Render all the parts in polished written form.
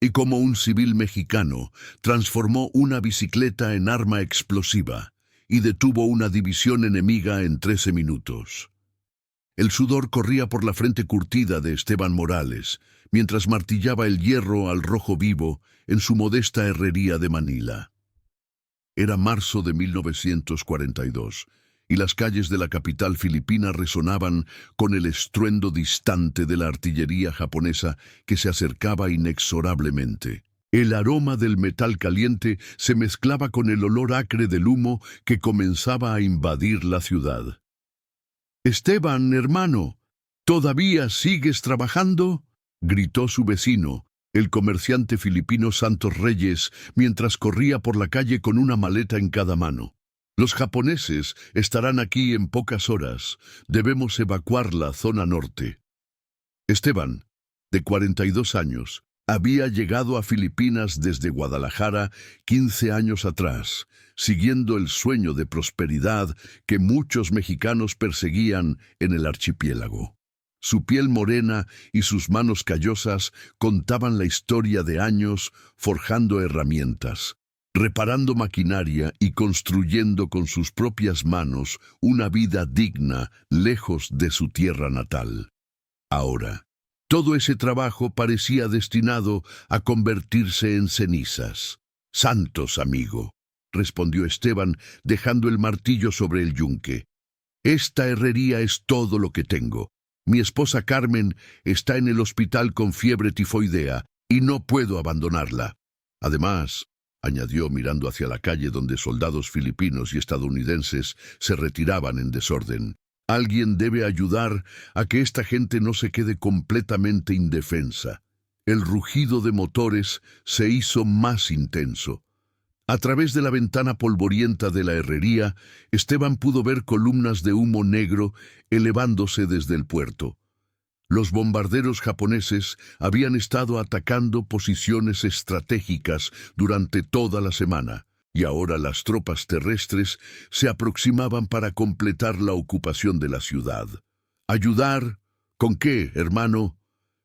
y como un civil mexicano, transformó una bicicleta en arma explosiva y detuvo una división enemiga en 13 minutos. El sudor corría por la frente curtida de Esteban Morales, mientras martillaba el hierro al rojo vivo en su modesta herrería de Manila. Era marzo de 1942, y las calles de la capital filipina resonaban con el estruendo distante de la artillería japonesa que se acercaba inexorablemente. El aroma del metal caliente se mezclaba con el olor acre del humo que comenzaba a invadir la ciudad. «Esteban, hermano, ¿todavía sigues trabajando?», gritó su vecino, el comerciante filipino Santos Reyes, mientras corría por la calle con una maleta en cada mano. «Los japoneses estarán aquí en pocas horas. Debemos evacuar la zona norte». Esteban, de 42 años, había llegado a Filipinas desde Guadalajara 15 años atrás, siguiendo el sueño de prosperidad que muchos mexicanos perseguían en el archipiélago. Su piel morena y sus manos callosas contaban la historia de años forjando herramientas, reparando maquinaria y construyendo con sus propias manos una vida digna lejos de su tierra natal. Ahora, todo ese trabajo parecía destinado a convertirse en cenizas. «Santos, amigo», respondió Esteban, dejando el martillo sobre el yunque. «Esta herrería es todo lo que tengo. Mi esposa Carmen está en el hospital con fiebre tifoidea y no puedo abandonarla. Además», añadió mirando hacia la calle donde soldados filipinos y estadounidenses se retiraban en desorden, «alguien debe ayudar a que esta gente no se quede completamente indefensa». El rugido de motores se hizo más intenso. A través de la ventana polvorienta de la herrería, Esteban pudo ver columnas de humo negro elevándose desde el puerto. Los bombarderos japoneses habían estado atacando posiciones estratégicas durante toda la semana, y ahora las tropas terrestres se aproximaban para completar la ocupación de la ciudad. «¿Ayudar? ¿Con qué, hermano?»,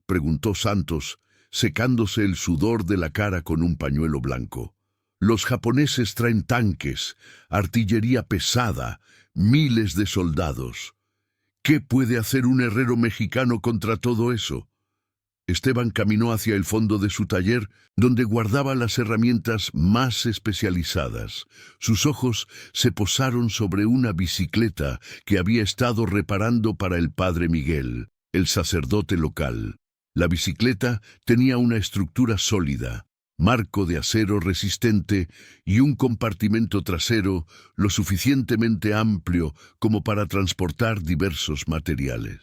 preguntó Santos, secándose el sudor de la cara con un pañuelo blanco. «Los japoneses traen tanques, artillería pesada, miles de soldados. ¿Qué puede hacer un herrero mexicano contra todo eso?». Esteban caminó hacia el fondo de su taller, donde guardaba las herramientas más especializadas. Sus ojos se posaron sobre una bicicleta que había estado reparando para el padre Miguel, el sacerdote local. La bicicleta tenía una estructura sólida, marco de acero resistente y un compartimento trasero lo suficientemente amplio como para transportar diversos materiales.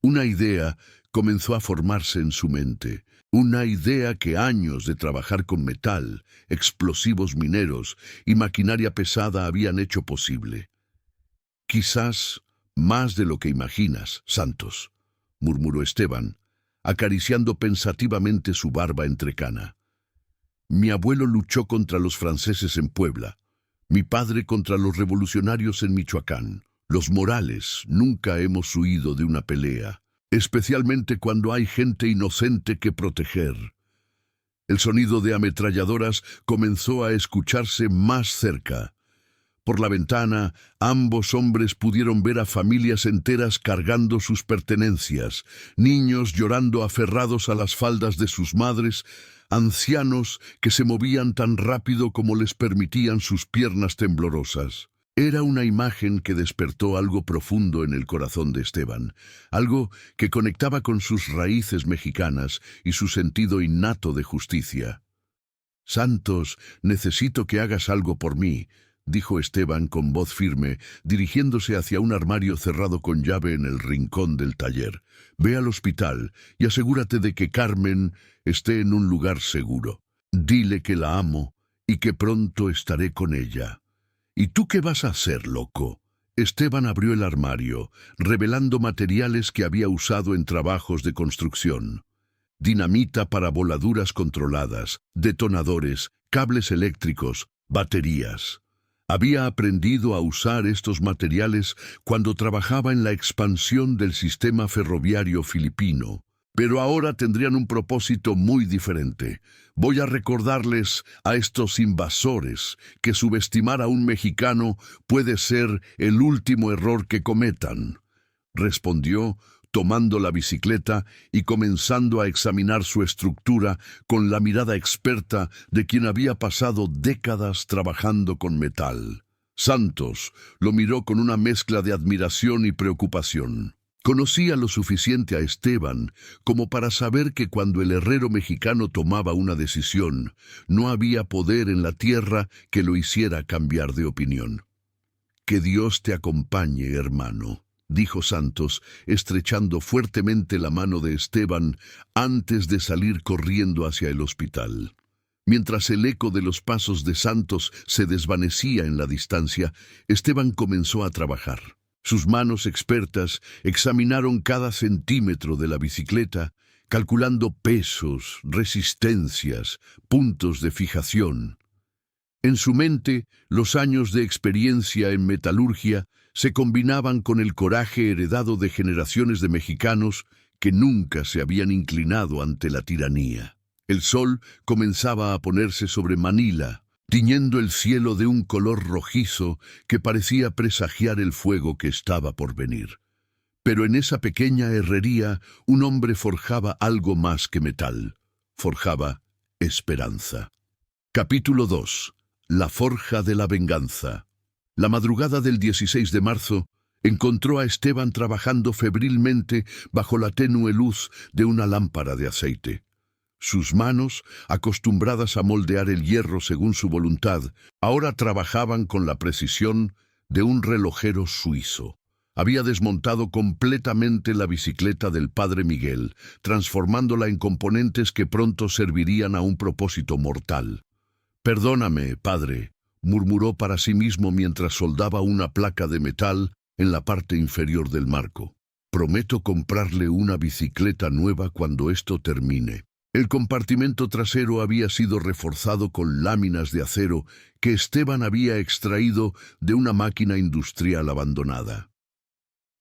Una idea comenzó a formarse en su mente, una idea que años de trabajar con metal, explosivos mineros y maquinaria pesada habían hecho posible. «Quizás más de lo que imaginas, Santos», murmuró Esteban, acariciando pensativamente su barba entrecana. «Mi abuelo luchó contra los franceses en Puebla, mi padre contra los revolucionarios en Michoacán. Los Morales nunca hemos huido de una pelea, especialmente cuando hay gente inocente que proteger». El sonido de ametralladoras comenzó a escucharse más cerca. Por la ventana, ambos hombres pudieron ver a familias enteras cargando sus pertenencias, niños llorando aferrados a las faldas de sus madres, ancianos que se movían tan rápido como les permitían sus piernas temblorosas. Era una imagen que despertó algo profundo en el corazón de Esteban, algo que conectaba con sus raíces mexicanas y su sentido innato de justicia. «Santos, necesito que hagas algo por mí», dijo Esteban con voz firme, dirigiéndose hacia un armario cerrado con llave en el rincón del taller. «Ve al hospital y asegúrate de que Carmen esté en un lugar seguro. Dile que la amo y que pronto estaré con ella». «¿Y tú qué vas a hacer, loco?». Esteban abrió el armario, revelando materiales que había usado en trabajos de construcción. Dinamita para voladuras controladas, detonadores, cables eléctricos, baterías. Había aprendido a usar estos materiales cuando trabajaba en la expansión del sistema ferroviario filipino. Pero ahora tendrían un propósito muy diferente. Voy a recordarles a estos invasores que subestimar a un mexicano puede ser el último error que cometan, respondió, tomando la bicicleta y comenzando a examinar su estructura con la mirada experta de quien había pasado décadas trabajando con metal. Santos lo miró con una mezcla de admiración y preocupación. Conocía lo suficiente a Esteban como para saber que cuando el herrero mexicano tomaba una decisión, no había poder en la tierra que lo hiciera cambiar de opinión. «Que Dios te acompañe, hermano», dijo Santos, estrechando fuertemente la mano de Esteban antes de salir corriendo hacia el hospital. Mientras el eco de los pasos de Santos se desvanecía en la distancia, Esteban comenzó a trabajar. Sus manos expertas examinaron cada centímetro de la bicicleta, calculando pesos, resistencias, puntos de fijación. En su mente, los años de experiencia en metalurgia se combinaban con el coraje heredado de generaciones de mexicanos que nunca se habían inclinado ante la tiranía. El sol comenzaba a ponerse sobre Manila, tiñendo el cielo de un color rojizo que parecía presagiar el fuego que estaba por venir. Pero en esa pequeña herrería un hombre forjaba algo más que metal. Forjaba esperanza. Capítulo 2. La forja de la venganza. La madrugada del 16 de marzo encontró a Esteban trabajando febrilmente bajo la tenue luz de una lámpara de aceite. Sus manos, acostumbradas a moldear el hierro según su voluntad, ahora trabajaban con la precisión de un relojero suizo. Había desmontado completamente la bicicleta del padre Miguel, transformándola en componentes que pronto servirían a un propósito mortal. «Perdóname, padre», murmuró para sí mismo mientras soldaba una placa de metal en la parte inferior del marco. «Prometo comprarle una bicicleta nueva cuando esto termine». El compartimento trasero había sido reforzado con láminas de acero que Esteban había extraído de una máquina industrial abandonada.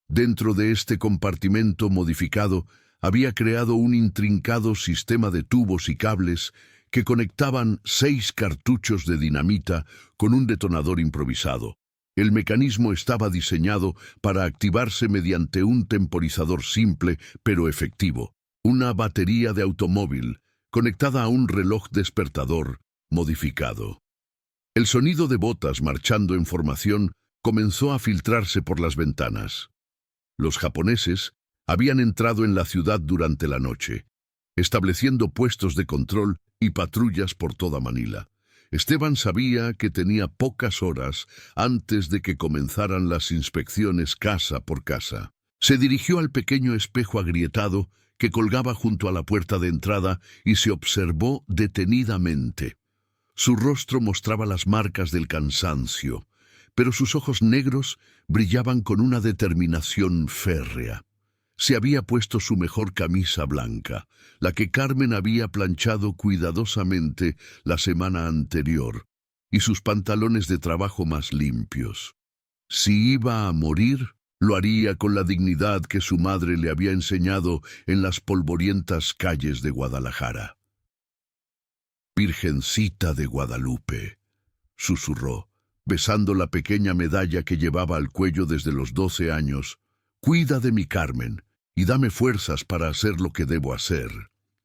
Dentro de este compartimento modificado había creado un intrincado sistema de tubos y cables que conectaban 6 cartuchos de dinamita con un detonador improvisado. El mecanismo estaba diseñado para activarse mediante un temporizador simple pero efectivo. Una batería de automóvil conectada a un reloj despertador modificado. El sonido de botas marchando en formación comenzó a filtrarse por las ventanas. Los japoneses habían entrado en la ciudad durante la noche, estableciendo puestos de control y patrullas por toda Manila. Esteban sabía que tenía pocas horas antes de que comenzaran las inspecciones casa por casa. Se dirigió al pequeño espejo agrietado que colgaba junto a la puerta de entrada y se observó detenidamente. Su rostro mostraba las marcas del cansancio, pero sus ojos negros brillaban con una determinación férrea. Se había puesto su mejor camisa blanca, la que Carmen había planchado cuidadosamente la semana anterior, y sus pantalones de trabajo más limpios. Si iba a morir, lo haría con la dignidad que su madre le había enseñado en las polvorientas calles de Guadalajara. «Virgencita de Guadalupe», susurró, besando la pequeña medalla que llevaba al cuello desde los 12 años, «cuida de mi Carmen y dame fuerzas para hacer lo que debo hacer».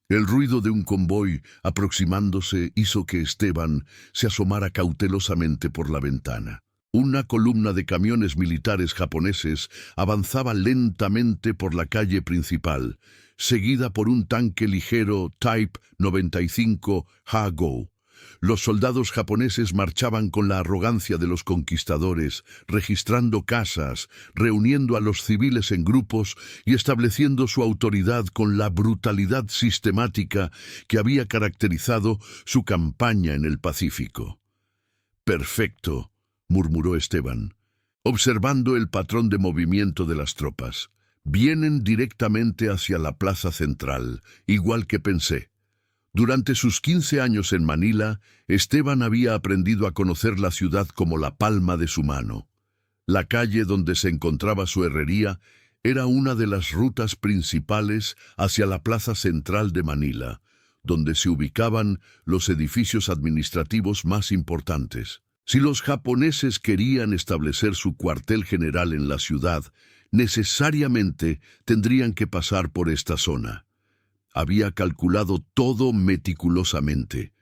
El ruido de un convoy aproximándose hizo que Esteban se asomara cautelosamente por la ventana. Una columna de camiones militares japoneses avanzaba lentamente por la calle principal, seguida por un tanque ligero Type 95 Ha-Go. Los soldados japoneses marchaban con la arrogancia de los conquistadores, registrando casas, reuniendo a los civiles en grupos y estableciendo su autoridad con la brutalidad sistemática que había caracterizado su campaña en el Pacífico. «Perfecto», murmuró Esteban, observando el patrón de movimiento de las tropas. «Vienen directamente hacia la plaza central, igual que pensé». Durante sus 15 años en Manila, Esteban había aprendido a conocer la ciudad como la palma de su mano. La calle donde se encontraba su herrería era una de las rutas principales hacia la plaza central de Manila, donde se ubicaban los edificios administrativos más importantes. Si los japoneses querían establecer su cuartel general en la ciudad, necesariamente tendrían que pasar por esta zona. Había calculado todo meticulosamente.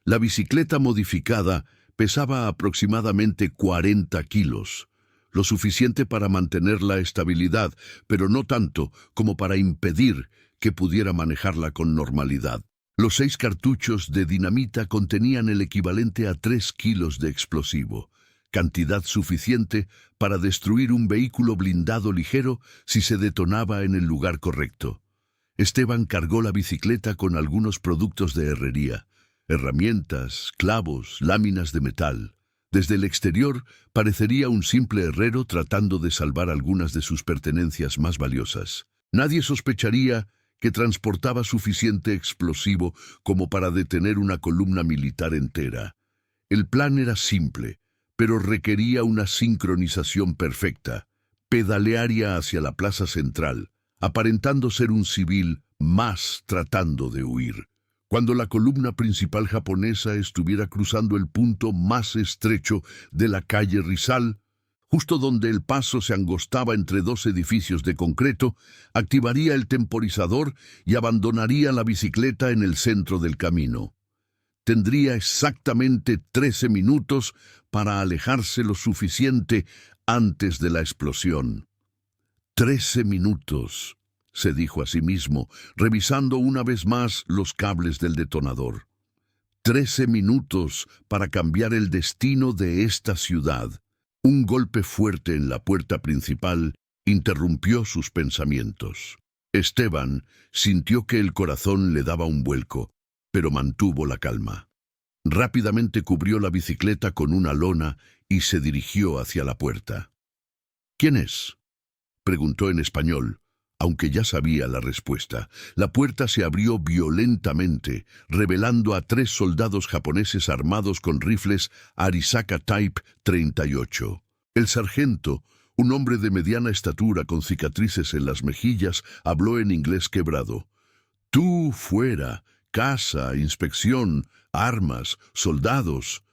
La bicicleta modificada pesaba aproximadamente 40 kilos, lo suficiente para mantener la estabilidad, pero no tanto como para impedir que pudiera manejarla con normalidad. Los 6 cartuchos de dinamita contenían el equivalente a 3 kilos de explosivo, cantidad suficiente para destruir un vehículo blindado ligero si se detonaba en el lugar correcto. Esteban cargó la bicicleta con algunos productos de herrería, herramientas, clavos, láminas de metal. Desde el exterior parecería un simple herrero tratando de salvar algunas de sus pertenencias más valiosas. Nadie sospecharía que transportaba suficiente explosivo como para detener una columna militar entera. El plan era simple, pero requería una sincronización perfecta. Pedalearía hacia la plaza central, aparentando ser un civil más tratando de huir. Cuando la columna principal japonesa estuviera cruzando el punto más estrecho de la calle Rizal, justo donde el paso se angostaba entre 2 edificios de concreto, activaría el temporizador y abandonaría la bicicleta en el centro del camino. Tendría exactamente 13 minutos para alejarse lo suficiente antes de la explosión. 13 minutos, se dijo a sí mismo, revisando una vez más los cables del detonador. 13 minutos para cambiar el destino de esta ciudad. Un golpe fuerte en la puerta principal interrumpió sus pensamientos. Esteban sintió que el corazón le daba un vuelco, pero mantuvo la calma. Rápidamente cubrió la bicicleta con una lona y se dirigió hacia la puerta. «¿Quién es?», preguntó en español, aunque ya sabía la respuesta. La puerta se abrió violentamente, revelando a 3 soldados japoneses armados con rifles Arisaka Type 38. El sargento, un hombre de mediana estatura con cicatrices en las mejillas, habló en inglés quebrado. «Tú fuera, casa, inspección, armas, soldados».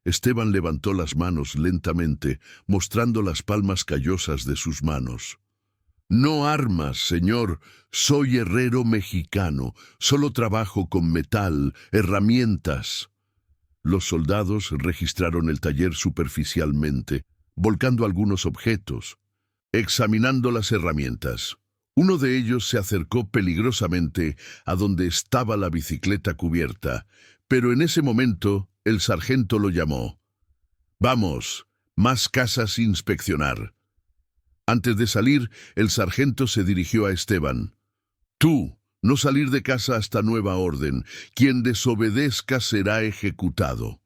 Esteban levantó las manos lentamente, mostrando las palmas callosas de sus manos. «No armas, señor. Soy herrero mexicano. Solo trabajo con metal, herramientas». Los soldados registraron el taller superficialmente, volcando algunos objetos, examinando las herramientas. Uno de ellos se acercó peligrosamente a donde estaba la bicicleta cubierta, pero en ese momento el sargento lo llamó. «Vamos, más casas inspeccionar». Antes de salir, el sargento se dirigió a Esteban. «Tú, no salir de casa hasta nueva orden. Quien desobedezca será ejecutado».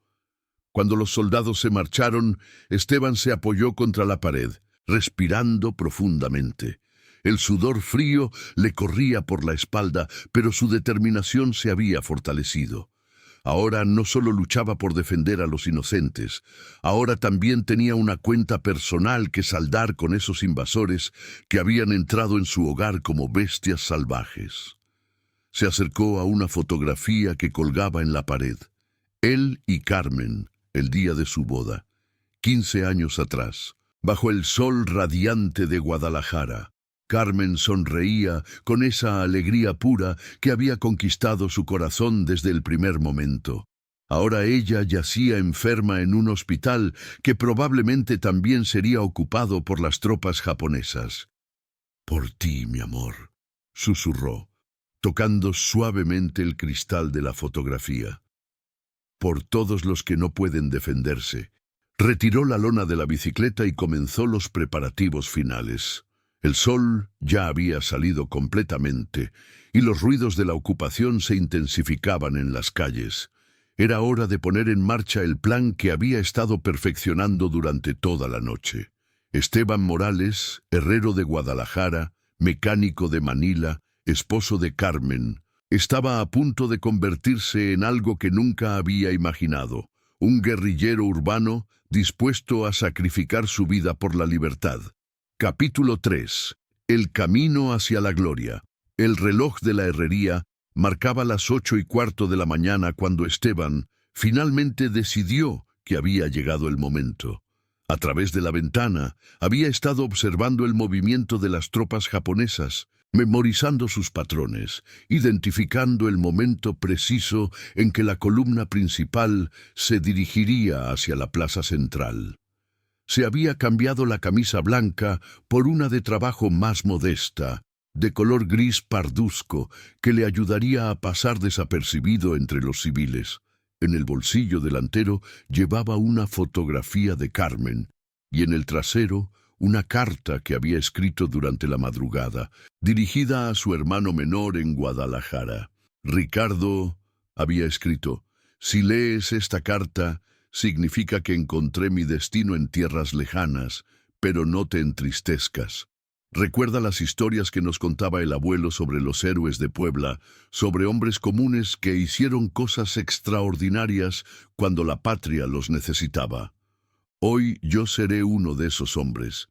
Cuando los soldados se marcharon, Esteban se apoyó contra la pared, respirando profundamente. El sudor frío le corría por la espalda, pero su determinación se había fortalecido. Ahora no solo luchaba por defender a los inocentes, ahora también tenía una cuenta personal que saldar con esos invasores que habían entrado en su hogar como bestias salvajes. Se acercó a una fotografía que colgaba en la pared. Él y Carmen, el día de su boda, 15 años atrás, bajo el sol radiante de Guadalajara. Carmen sonreía con esa alegría pura que había conquistado su corazón desde el primer momento. Ahora ella yacía enferma en un hospital que probablemente también sería ocupado por las tropas japonesas. «Por ti, mi amor», susurró, tocando suavemente el cristal de la fotografía. «Por todos los que no pueden defenderse». Retiró la lona de la bicicleta y comenzó los preparativos finales. El sol ya había salido completamente y los ruidos de la ocupación se intensificaban en las calles. Era hora de poner en marcha el plan que había estado perfeccionando durante toda la noche. Esteban Morales, herrero de Guadalajara, mecánico de Manila, esposo de Carmen, estaba a punto de convertirse en algo que nunca había imaginado, un guerrillero urbano dispuesto a sacrificar su vida por la libertad. Capítulo 3. El camino hacia la gloria. El reloj de la herrería marcaba las 8:15 de la mañana cuando Esteban finalmente decidió que había llegado el momento. A través de la ventana había estado observando el movimiento de las tropas japonesas, memorizando sus patrones, identificando el momento preciso en que la columna principal se dirigiría hacia la plaza central. Se había cambiado la camisa blanca por una de trabajo más modesta, de color gris parduzco, que le ayudaría a pasar desapercibido entre los civiles. En el bolsillo delantero llevaba una fotografía de Carmen y en el trasero una carta que había escrito durante la madrugada, dirigida a su hermano menor en Guadalajara. Ricardo, había escrito, si lees esta carta, significa que encontré mi destino en tierras lejanas, pero no te entristezcas. Recuerda las historias que nos contaba el abuelo sobre los héroes de Puebla, sobre hombres comunes que hicieron cosas extraordinarias cuando la patria los necesitaba. Hoy yo seré uno de esos hombres.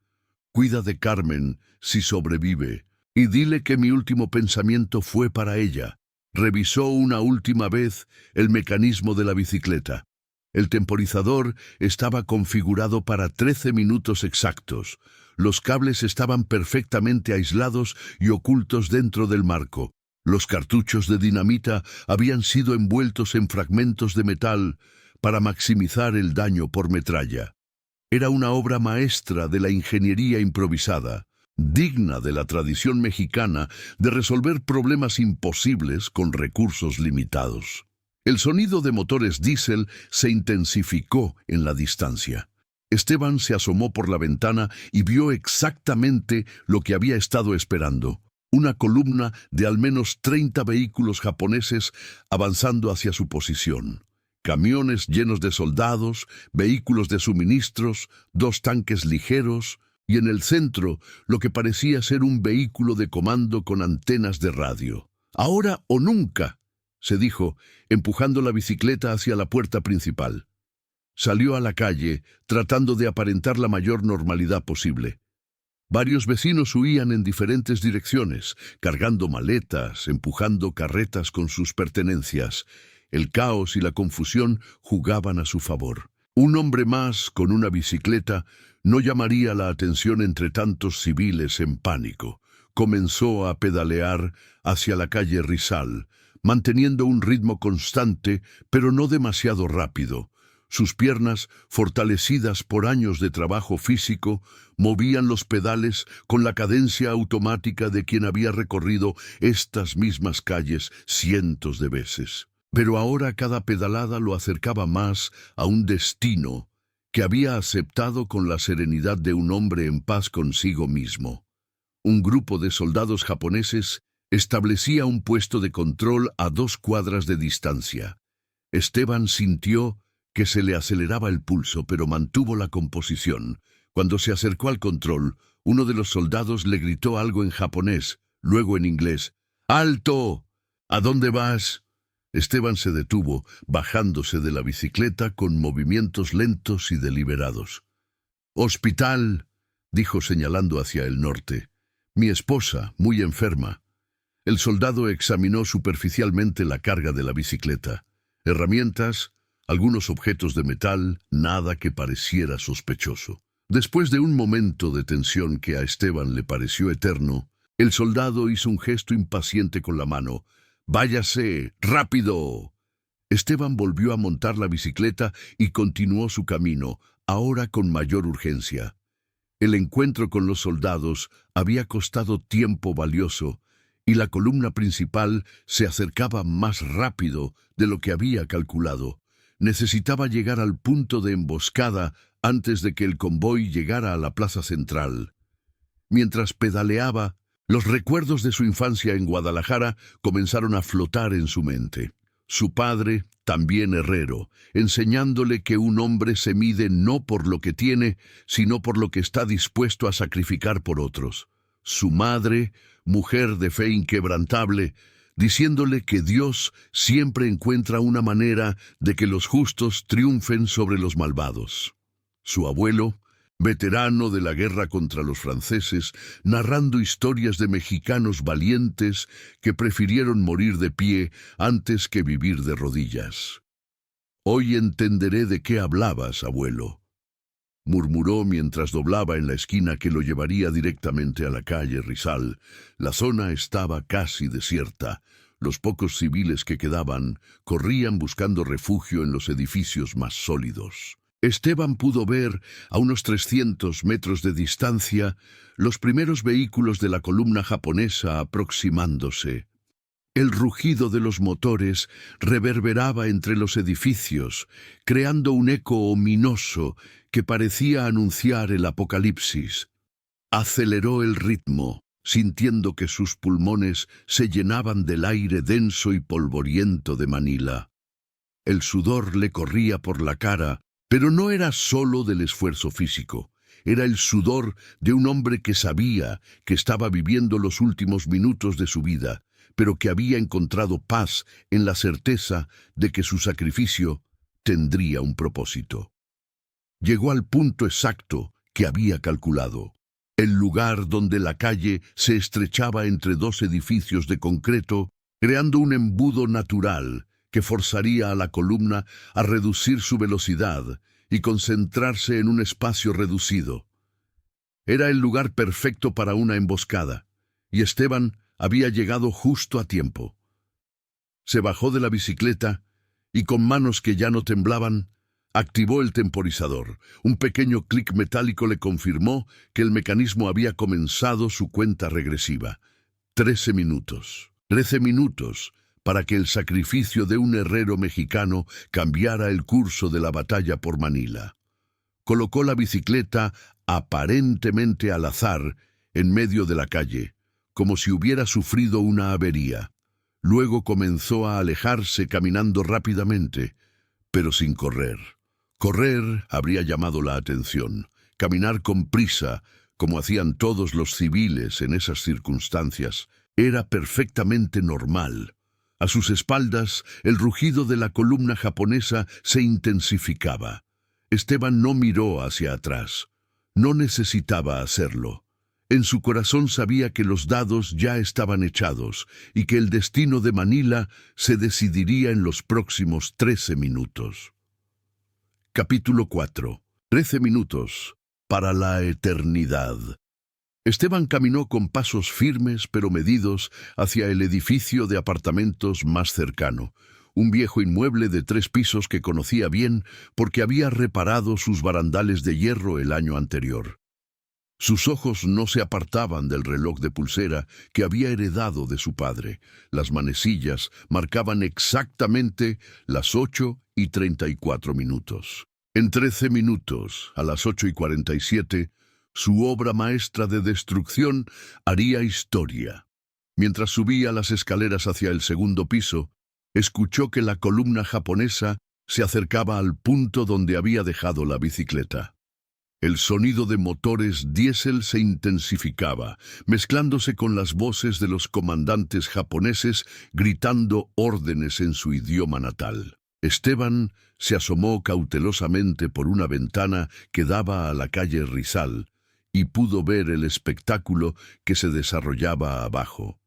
Cuida de Carmen si sobrevive, y dile que mi último pensamiento fue para ella. Revisó una última vez el mecanismo de la bicicleta. El temporizador estaba configurado para 13 minutos exactos. Los cables estaban perfectamente aislados y ocultos dentro del marco. Los cartuchos de dinamita habían sido envueltos en fragmentos de metal para maximizar el daño por metralla. Era una obra maestra de la ingeniería improvisada, digna de la tradición mexicana de resolver problemas imposibles con recursos limitados. El sonido de motores diésel se intensificó en la distancia. Esteban se asomó por la ventana y vio exactamente lo que había estado esperando. Una columna de al menos 30 vehículos japoneses avanzando hacia su posición. Camiones llenos de soldados, vehículos de suministros, 2 tanques ligeros y en el centro lo que parecía ser un vehículo de comando con antenas de radio. «Ahora o nunca», se dijo, empujando la bicicleta hacia la puerta principal. Salió a la calle, tratando de aparentar la mayor normalidad posible. Varios vecinos huían en diferentes direcciones, cargando maletas, empujando carretas con sus pertenencias. El caos y la confusión jugaban a su favor. Un hombre más con una bicicleta no llamaría la atención entre tantos civiles en pánico. Comenzó a pedalear hacia la calle Rizal, manteniendo un ritmo constante, pero no demasiado rápido. Sus piernas, fortalecidas por años de trabajo físico, movían los pedales con la cadencia automática de quien había recorrido estas mismas calles cientos de veces. Pero ahora cada pedalada lo acercaba más a un destino que había aceptado con la serenidad de un hombre en paz consigo mismo. Un grupo de soldados japoneses establecía un puesto de control a 2 cuadras de distancia. Esteban sintió que se le aceleraba el pulso, pero mantuvo la composición. Cuando se acercó al control, uno de los soldados le gritó algo en japonés, luego en inglés. «¡Alto! ¿A dónde vas?» Esteban se detuvo, bajándose de la bicicleta con movimientos lentos y deliberados. «Hospital», dijo señalando hacia el norte. «Mi esposa, muy enferma». El soldado examinó superficialmente la carga de la bicicleta. Herramientas, algunos objetos de metal, nada que pareciera sospechoso. Después de un momento de tensión que a Esteban le pareció eterno, el soldado hizo un gesto impaciente con la mano. «¡Váyase! ¡Rápido!». Esteban volvió a montar la bicicleta y continuó su camino, ahora con mayor urgencia. El encuentro con los soldados había costado tiempo valioso, y la columna principal se acercaba más rápido de lo que había calculado. Necesitaba llegar al punto de emboscada antes de que el convoy llegara a la plaza central. Mientras pedaleaba, los recuerdos de su infancia en Guadalajara comenzaron a flotar en su mente. Su padre, también herrero, enseñándole que un hombre se mide no por lo que tiene, sino por lo que está dispuesto a sacrificar por otros. Su madre, mujer de fe inquebrantable, diciéndole que Dios siempre encuentra una manera de que los justos triunfen sobre los malvados. Su abuelo, veterano de la guerra contra los franceses, narrando historias de mexicanos valientes que prefirieron morir de pie antes que vivir de rodillas. «Hoy entenderé de qué hablabas, abuelo», murmuró mientras doblaba en la esquina que lo llevaría directamente a la calle Rizal. La zona estaba casi desierta. Los pocos civiles que quedaban corrían buscando refugio en los edificios más sólidos. Esteban pudo ver, a unos 300 metros de distancia, los primeros vehículos de la columna japonesa aproximándose. El rugido de los motores reverberaba entre los edificios, creando un eco ominoso que parecía anunciar el apocalipsis. Aceleró el ritmo, sintiendo que sus pulmones se llenaban del aire denso y polvoriento de Manila. El sudor le corría por la cara, pero no era solo del esfuerzo físico. Era el sudor de un hombre que sabía que estaba viviendo los últimos minutos de su vida, pero que había encontrado paz en la certeza de que su sacrificio tendría un propósito. Llegó al punto exacto que había calculado, el lugar donde la calle se estrechaba entre dos edificios de concreto, creando un embudo natural que forzaría a la columna a reducir su velocidad y concentrarse en un espacio reducido. Era el lugar perfecto para una emboscada, y Esteban había llegado justo a tiempo. Se bajó de la bicicleta y con manos que ya no temblaban, activó el temporizador. Un pequeño clic metálico le confirmó que el mecanismo había comenzado su cuenta regresiva. 13 minutos. 13 minutos para que el sacrificio de un herrero mexicano cambiara el curso de la batalla por Manila. Colocó la bicicleta aparentemente al azar en medio de la calle, como si hubiera sufrido una avería. Luego comenzó a alejarse caminando rápidamente, pero sin correr. Correr habría llamado la atención. Caminar con prisa, como hacían todos los civiles en esas circunstancias, era perfectamente normal. A sus espaldas, el rugido de la columna japonesa se intensificaba. Esteban no miró hacia atrás. No necesitaba hacerlo. En su corazón sabía que los dados ya estaban echados y que el destino de Manila se decidiría en los próximos 13 minutos. Capítulo 4. 13 minutos para la eternidad. Esteban caminó con pasos firmes pero medidos hacia el edificio de apartamentos más cercano, un viejo inmueble de 3 pisos que conocía bien porque había reparado sus barandales de hierro el año anterior. Sus ojos no se apartaban del reloj de pulsera que había heredado de su padre. Las manecillas marcaban exactamente las 8:34. En 13 minutos, a las 8:47, su obra maestra de destrucción haría historia. Mientras subía las escaleras hacia el segundo piso, escuchó que la columna japonesa se acercaba al punto donde había dejado la bicicleta. El sonido de motores diésel se intensificaba, mezclándose con las voces de los comandantes japoneses gritando órdenes en su idioma natal. Esteban se asomó cautelosamente por una ventana que daba a la calle Rizal y pudo ver el espectáculo que se desarrollaba abajo.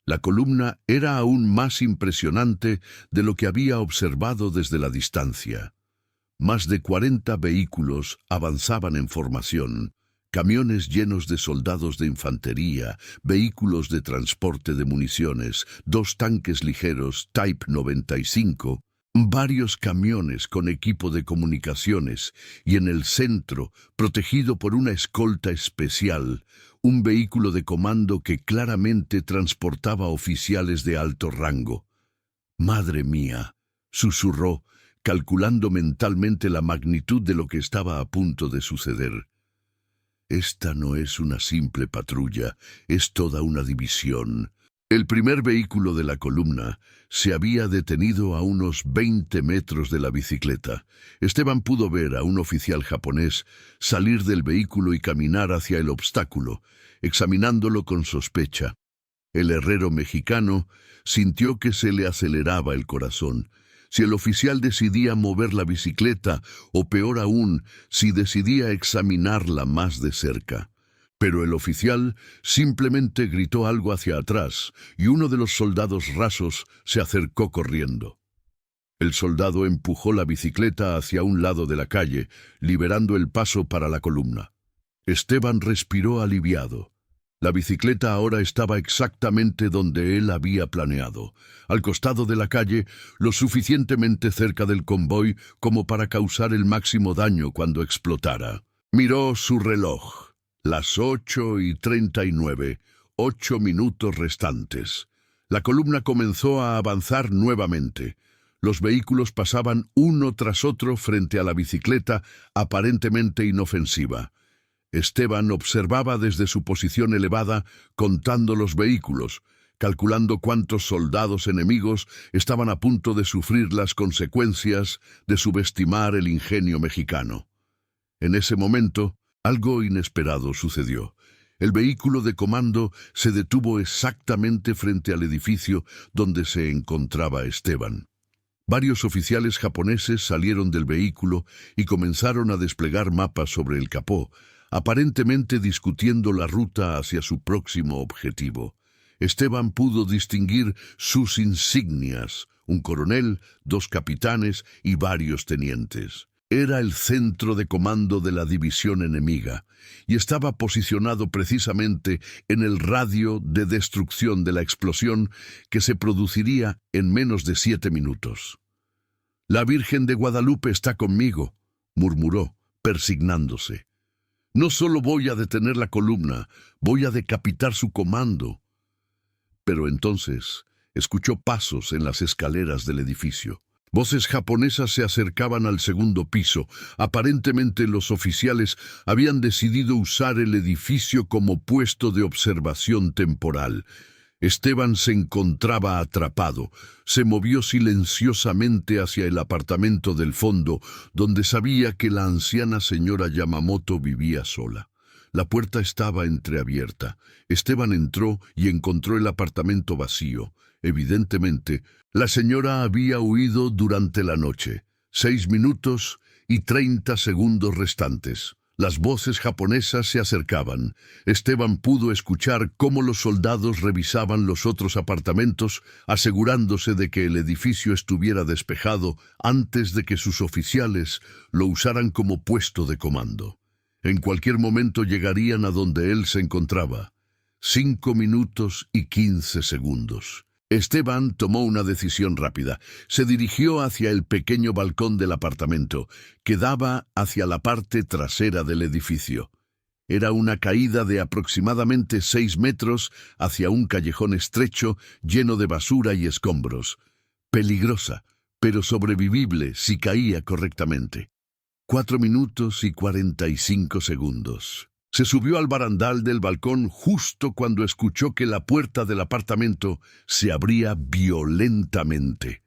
La columna era aún más impresionante de lo que había observado desde la distancia. Más de 40 vehículos avanzaban en formación, camiones llenos de soldados de infantería, vehículos de transporte de municiones, 2 tanques ligeros Type 95, varios camiones con equipo de comunicaciones y en el centro, protegido por una escolta especial, un vehículo de comando que claramente transportaba oficiales de alto rango. «Madre mía», susurró, calculando mentalmente la magnitud de lo que estaba a punto de suceder. «Esta no es una simple patrulla, es toda una división». El primer vehículo de la columna se había detenido a unos 20 metros de la bicicleta. Esteban pudo ver a un oficial japonés salir del vehículo y caminar hacia el obstáculo, examinándolo con sospecha. El herrero mexicano sintió que se le aceleraba el corazón. Si el oficial decidía mover la bicicleta, o peor aún, si decidía examinarla más de cerca. Pero el oficial simplemente gritó algo hacia atrás, y uno de los soldados rasos se acercó corriendo. El soldado empujó la bicicleta hacia un lado de la calle, liberando el paso para la columna. Esteban respiró aliviado. La bicicleta ahora estaba exactamente donde él había planeado, al costado de la calle, lo suficientemente cerca del convoy como para causar el máximo daño cuando explotara. Miró su reloj. Las 8:39, 8 minutos restantes. La columna comenzó a avanzar nuevamente. Los vehículos pasaban uno tras otro frente a la bicicleta, aparentemente inofensiva. Esteban observaba desde su posición elevada, contando los vehículos, calculando cuántos soldados enemigos estaban a punto de sufrir las consecuencias de subestimar el ingenio mexicano. En ese momento, algo inesperado sucedió. El vehículo de comando se detuvo exactamente frente al edificio donde se encontraba Esteban. Varios oficiales japoneses salieron del vehículo y comenzaron a desplegar mapas sobre el capó, aparentemente discutiendo la ruta hacia su próximo objetivo. Esteban pudo distinguir sus insignias, un coronel, 2 capitanes y varios tenientes. Era el centro de comando de la división enemiga y estaba posicionado precisamente en el radio de destrucción de la explosión que se produciría en menos de 7 minutos. «La Virgen de Guadalupe está conmigo», murmuró, persignándose. «No solo voy a detener la columna, voy a decapitar su comando». Pero entonces escuchó pasos en las escaleras del edificio. Voces japonesas se acercaban al segundo piso. Aparentemente los oficiales habían decidido usar el edificio como puesto de observación temporal. Esteban se encontraba atrapado. Se movió silenciosamente hacia el apartamento del fondo, donde sabía que la anciana señora Yamamoto vivía sola. La puerta estaba entreabierta. Esteban entró y encontró el apartamento vacío. Evidentemente, la señora había huido durante la noche. 6 minutos y 30 segundos restantes. Las voces japonesas se acercaban. Esteban pudo escuchar cómo los soldados revisaban los otros apartamentos, asegurándose de que el edificio estuviera despejado antes de que sus oficiales lo usaran como puesto de comando. En cualquier momento llegarían a donde él se encontraba. 5 minutos y 15 segundos. Esteban tomó una decisión rápida. Se dirigió hacia el pequeño balcón del apartamento, que daba hacia la parte trasera del edificio. Era una caída de aproximadamente 6 metros hacia un callejón estrecho lleno de basura y escombros. Peligrosa, pero sobrevivible si caía correctamente. 4 minutos y 45 segundos. Se subió al barandal del balcón justo cuando escuchó que la puerta del apartamento se abría violentamente.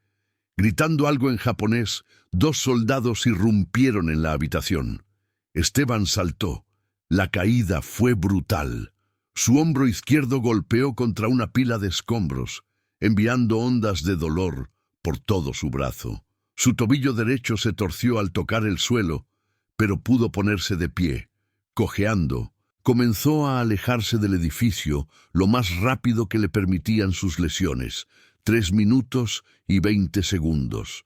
Gritando algo en japonés, 2 soldados irrumpieron en la habitación. Esteban saltó. La caída fue brutal. Su hombro izquierdo golpeó contra una pila de escombros, enviando ondas de dolor por todo su brazo. Su tobillo derecho se torció al tocar el suelo, pero pudo ponerse de pie. Cojeando, comenzó a alejarse del edificio lo más rápido que le permitían sus lesiones. 3 minutos y 20 segundos.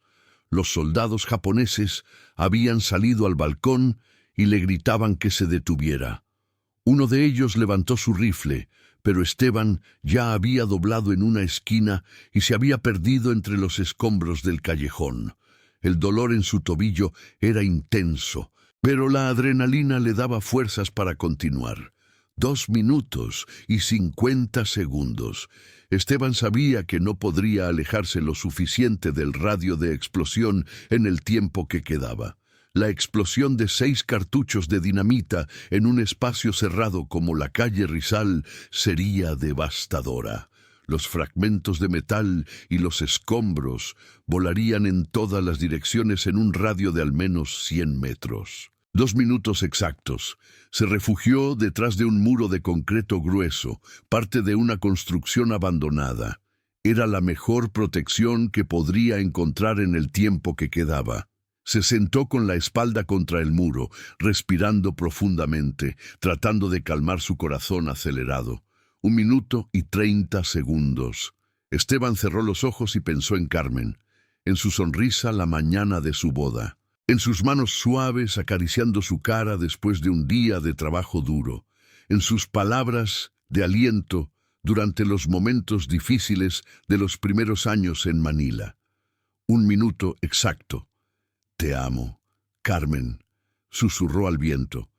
Los soldados japoneses habían salido al balcón y le gritaban que se detuviera. Uno de ellos levantó su rifle, pero Esteban ya había doblado en una esquina y se había perdido entre los escombros del callejón. El dolor en su tobillo era intenso, pero la adrenalina le daba fuerzas para continuar. 2 minutos y 50 segundos. Esteban sabía que no podría alejarse lo suficiente del radio de explosión en el tiempo que quedaba. La explosión de 6 cartuchos de dinamita en un espacio cerrado como la calle Rizal sería devastadora. Los fragmentos de metal y los escombros volarían en todas las direcciones en un radio de al menos 100 metros. 2 minutos exactos. Se refugió detrás de un muro de concreto grueso, parte de una construcción abandonada. Era la mejor protección que podría encontrar en el tiempo que quedaba. Se sentó con la espalda contra el muro, respirando profundamente, tratando de calmar su corazón acelerado. 1 minuto y 30 segundos. Esteban cerró los ojos y pensó en Carmen, en su sonrisa la mañana de su boda, en sus manos suaves acariciando su cara después de un día de trabajo duro, en sus palabras de aliento durante los momentos difíciles de los primeros años en Manila. 1 minuto exacto. «Te amo, Carmen», susurró al viento,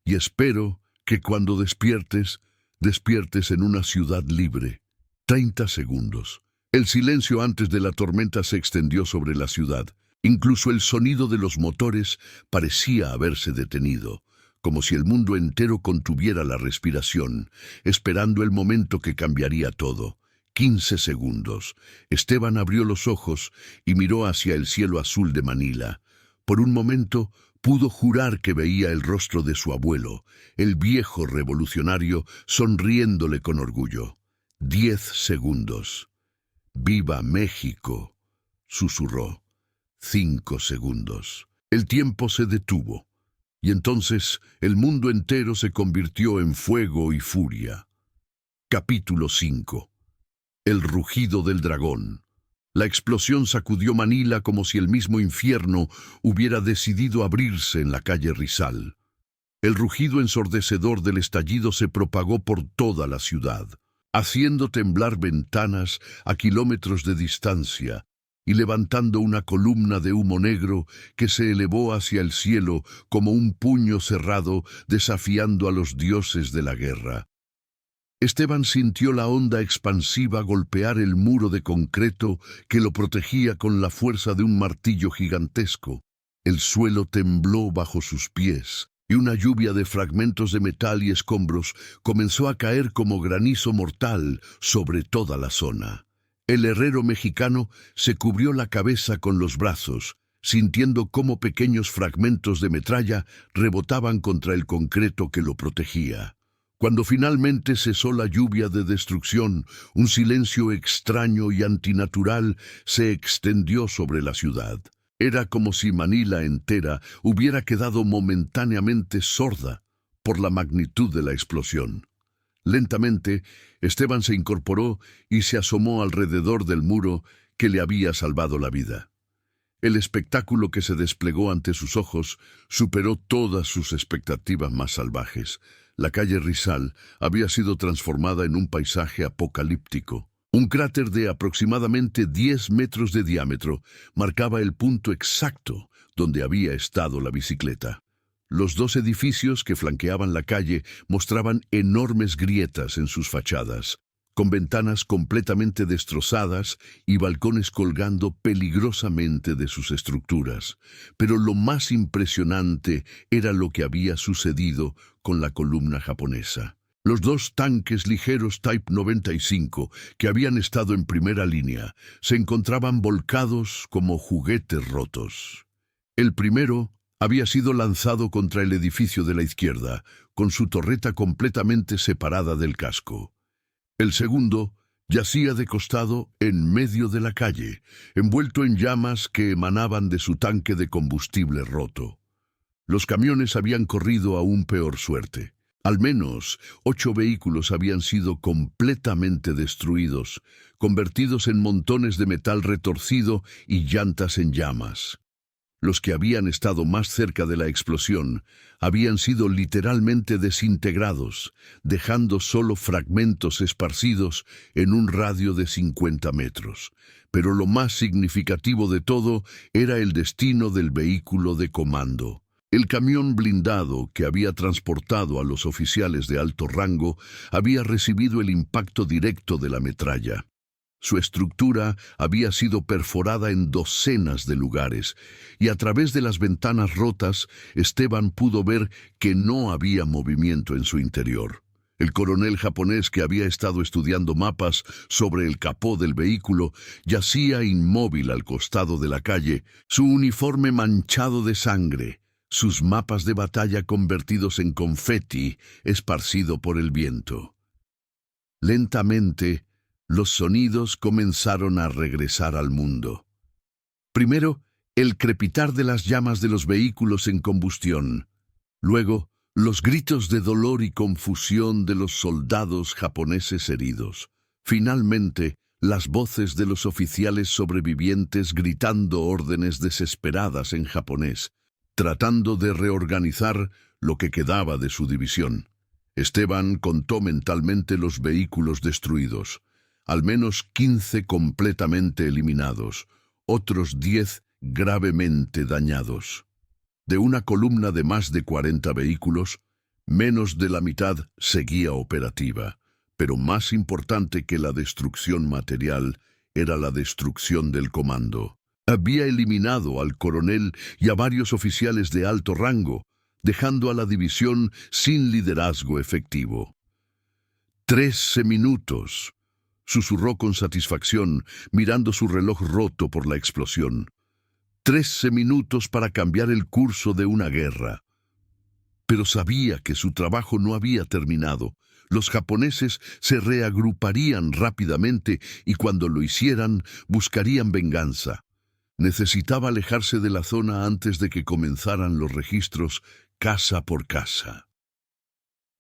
«y espero que cuando despiertes, despiertes en una ciudad libre». 30 segundos. El silencio antes de la tormenta se extendió sobre la ciudad. Incluso el sonido de los motores parecía haberse detenido, como si el mundo entero contuviera la respiración, esperando el momento que cambiaría todo. 15 segundos. Esteban abrió los ojos y miró hacia el cielo azul de Manila. Por un momento pudo jurar que veía el rostro de su abuelo, el viejo revolucionario, sonriéndole con orgullo. 10 segundos. «Viva México», susurró. 5 segundos. El tiempo se detuvo, y entonces el mundo entero se convirtió en fuego y furia. Capítulo 5. El rugido del dragón. La explosión sacudió Manila como si el mismo infierno hubiera decidido abrirse en la calle Rizal. El rugido ensordecedor del estallido se propagó por toda la ciudad, haciendo temblar ventanas a kilómetros de distancia y levantando una columna de humo negro que se elevó hacia el cielo como un puño cerrado desafiando a los dioses de la guerra. Esteban sintió la onda expansiva golpear el muro de concreto que lo protegía con la fuerza de un martillo gigantesco. El suelo tembló bajo sus pies, y una lluvia de fragmentos de metal y escombros comenzó a caer como granizo mortal sobre toda la zona. El herrero mexicano se cubrió la cabeza con los brazos, sintiendo cómo pequeños fragmentos de metralla rebotaban contra el concreto que lo protegía. Cuando finalmente cesó la lluvia de destrucción, un silencio extraño y antinatural se extendió sobre la ciudad. Era como si Manila entera hubiera quedado momentáneamente sorda por la magnitud de la explosión. Lentamente, Esteban se incorporó y se asomó alrededor del muro que le había salvado la vida. El espectáculo que se desplegó ante sus ojos superó todas sus expectativas más salvajes. La calle Rizal había sido transformada en un paisaje apocalíptico. Un cráter de aproximadamente 10 metros de diámetro marcaba el punto exacto donde había estado la bicicleta. Los 2 edificios que flanqueaban la calle mostraban enormes grietas en sus fachadas, con ventanas completamente destrozadas y balcones colgando peligrosamente de sus estructuras. Pero lo más impresionante era lo que había sucedido con la columna japonesa. Los 2 tanques ligeros Type 95, que habían estado en primera línea, se encontraban volcados como juguetes rotos. El primero había sido lanzado contra el edificio de la izquierda, con su torreta completamente separada del casco. El segundo yacía de costado en medio de la calle, envuelto en llamas que emanaban de su tanque de combustible roto. Los camiones habían corrido aún peor suerte. Al menos 8 vehículos habían sido completamente destruidos, convertidos en montones de metal retorcido y llantas en llamas. Los que habían estado más cerca de la explosión habían sido literalmente desintegrados, dejando solo fragmentos esparcidos en un radio de 50 metros. Pero lo más significativo de todo era el destino del vehículo de comando. El camión blindado que había transportado a los oficiales de alto rango había recibido el impacto directo de la metralla. Su estructura había sido perforada en docenas de lugares, y a través de las ventanas rotas, Esteban pudo ver que no había movimiento en su interior. El coronel japonés que había estado estudiando mapas sobre el capó del vehículo yacía inmóvil al costado de la calle, su uniforme manchado de sangre, sus mapas de batalla convertidos en confeti esparcido por el viento. Lentamente, Los sonidos comenzaron a regresar al mundo. Primero, el crepitar de las llamas de los vehículos en combustión. Luego, los gritos de dolor y confusión de los soldados japoneses heridos. Finalmente, las voces de los oficiales sobrevivientes gritando órdenes desesperadas en japonés, tratando de reorganizar lo que quedaba de su división. Esteban contó mentalmente los vehículos destruidos, al menos 15 completamente eliminados, otros 10 gravemente dañados. De una columna de más de 40 vehículos, menos de la mitad seguía operativa, pero más importante que la destrucción material era la destrucción del comando. Había eliminado al coronel y a varios oficiales de alto rango, dejando a la división sin liderazgo efectivo. 13 minutos, susurró con satisfacción, mirando su reloj roto por la explosión. 13 minutos para cambiar el curso de una guerra. Pero sabía que su trabajo no había terminado. Los japoneses se reagruparían rápidamente y cuando lo hicieran, buscarían venganza. Necesitaba alejarse de la zona antes de que comenzaran los registros casa por casa.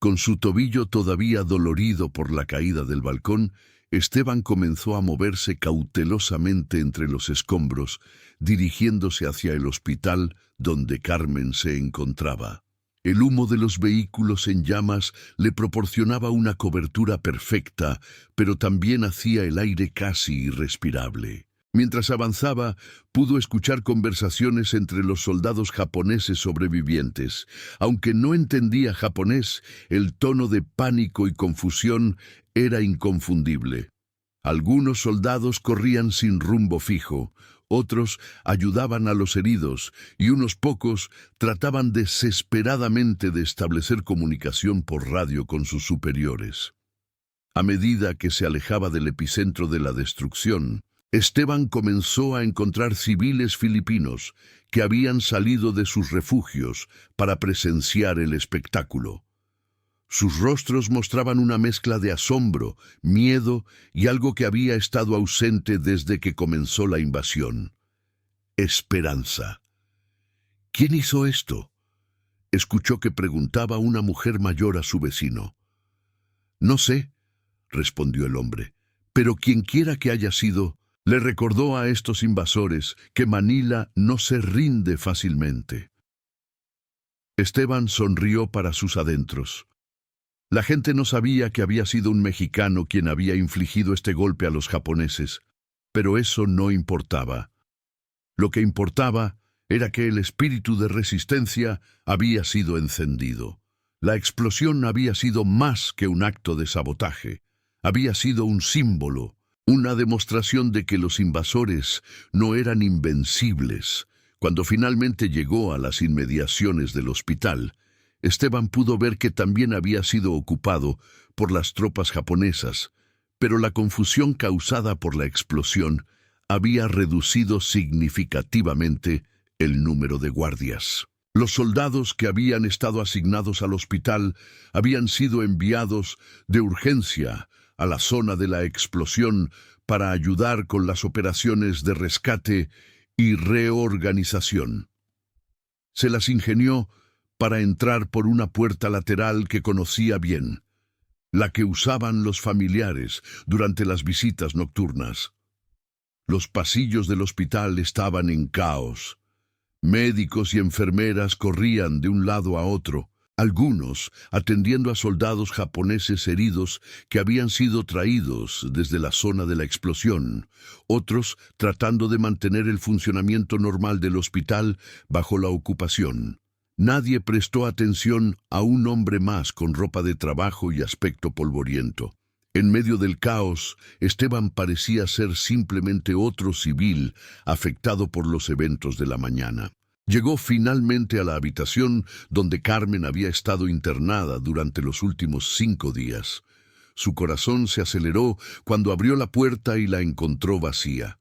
Con su tobillo todavía dolorido por la caída del balcón, Esteban comenzó a moverse cautelosamente entre los escombros, dirigiéndose hacia el hospital donde Carmen se encontraba. El humo de los vehículos en llamas le proporcionaba una cobertura perfecta, pero también hacía el aire casi irrespirable. Mientras avanzaba, pudo escuchar conversaciones entre los soldados japoneses sobrevivientes. Aunque no entendía japonés, el tono de pánico y confusión era inconfundible. Algunos soldados corrían sin rumbo fijo, otros ayudaban a los heridos y unos pocos trataban desesperadamente de establecer comunicación por radio con sus superiores. A medida que se alejaba del epicentro de la destrucción, Esteban comenzó a encontrar civiles filipinos que habían salido de sus refugios para presenciar el espectáculo. Sus rostros mostraban una mezcla de asombro, miedo y algo que había estado ausente desde que comenzó la invasión. Esperanza. ¿Quién hizo esto?, escuchó que preguntaba una mujer mayor a su vecino. No sé, respondió el hombre, pero quienquiera que haya sido, le recordó a estos invasores que Manila no se rinde fácilmente. Esteban sonrió para sus adentros. La gente no sabía que había sido un mexicano quien había infligido este golpe a los japoneses, pero eso no importaba. Lo que importaba era que el espíritu de resistencia había sido encendido. La explosión había sido más que un acto de sabotaje. Había sido un símbolo, una demostración de que los invasores no eran invencibles. Cuando finalmente llegó a las inmediaciones del hospital, Esteban pudo ver que también había sido ocupado por las tropas japonesas, pero la confusión causada por la explosión había reducido significativamente el número de guardias. Los soldados que habían estado asignados al hospital habían sido enviados de urgencia a la zona de la explosión para ayudar con las operaciones de rescate y reorganización. Se las ingenió para entrar por una puerta lateral que conocía bien, la que usaban los familiares durante las visitas nocturnas. Los pasillos del hospital estaban en caos. Médicos y enfermeras corrían de un lado a otro, algunos atendiendo a soldados japoneses heridos que habían sido traídos desde la zona de la explosión, otros tratando de mantener el funcionamiento normal del hospital bajo la ocupación. Nadie prestó atención a un hombre más con ropa de trabajo y aspecto polvoriento. En medio del caos, Esteban parecía ser simplemente otro civil afectado por los eventos de la mañana. Llegó finalmente a la habitación donde Carmen había estado internada durante los últimos 5 días. Su corazón se aceleró cuando abrió la puerta y la encontró vacía.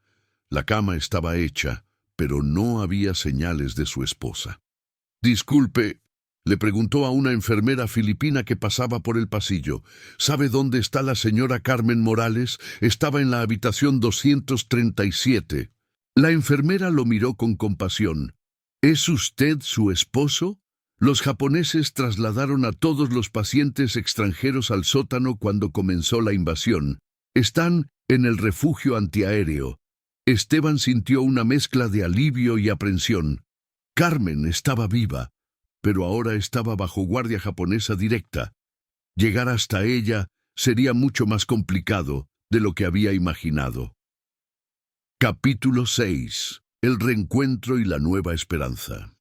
La cama estaba hecha, pero no había señales de su esposa. «Disculpe», Le preguntó a una enfermera filipina que pasaba por el pasillo. ¿Sabe dónde está la señora Carmen Morales? Estaba en la habitación 237. La enfermera lo miró con compasión. ¿Es usted su esposo? Los japoneses trasladaron a todos los pacientes extranjeros al sótano cuando comenzó la invasión. Están en el refugio antiaéreo. Esteban sintió una mezcla de alivio y aprensión. Carmen estaba viva, pero ahora estaba bajo guardia japonesa directa. Llegar hasta ella sería mucho más complicado de lo que había imaginado. Capítulo 6. El reencuentro y la nueva esperanza.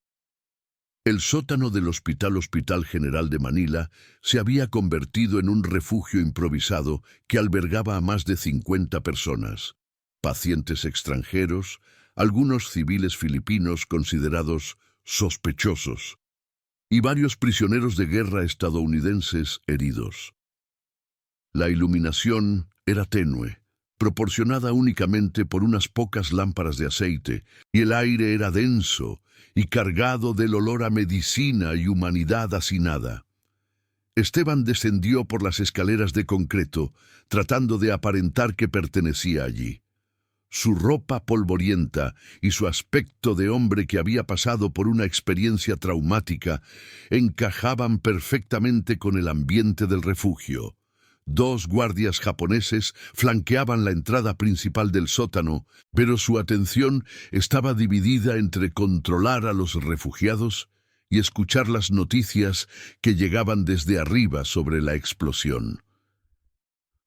El sótano del Hospital General de Manila se había convertido en un refugio improvisado que albergaba a más de 50 personas, pacientes extranjeros, algunos civiles filipinos considerados sospechosos, y varios prisioneros de guerra estadounidenses heridos. La iluminación era tenue, proporcionada únicamente por unas pocas lámparas de aceite, y el aire era denso y cargado del olor a medicina y humanidad hacinada. Esteban descendió por las escaleras de concreto, tratando de aparentar que pertenecía allí. Su ropa polvorienta y su aspecto de hombre que había pasado por una experiencia traumática encajaban perfectamente con el ambiente del refugio. 2 guardias japoneses flanqueaban la entrada principal del sótano, pero su atención estaba dividida entre controlar a los refugiados y escuchar las noticias que llegaban desde arriba sobre la explosión.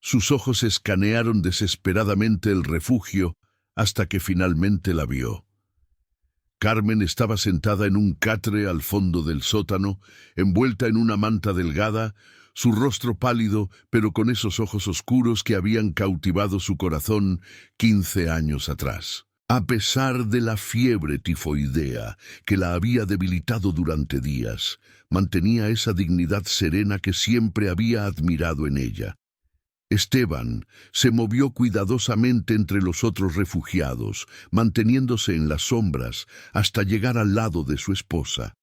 Sus ojos escanearon desesperadamente el refugio hasta que finalmente la vio. Carmen estaba sentada en un catre al fondo del sótano, envuelta en una manta delgada, su rostro pálido, pero con esos ojos oscuros que habían cautivado su corazón 15 años atrás. A pesar de la fiebre tifoidea que la había debilitado durante días, mantenía esa dignidad serena que siempre había admirado en ella. Esteban se movió cuidadosamente entre los otros refugiados, manteniéndose en las sombras hasta llegar al lado de su esposa.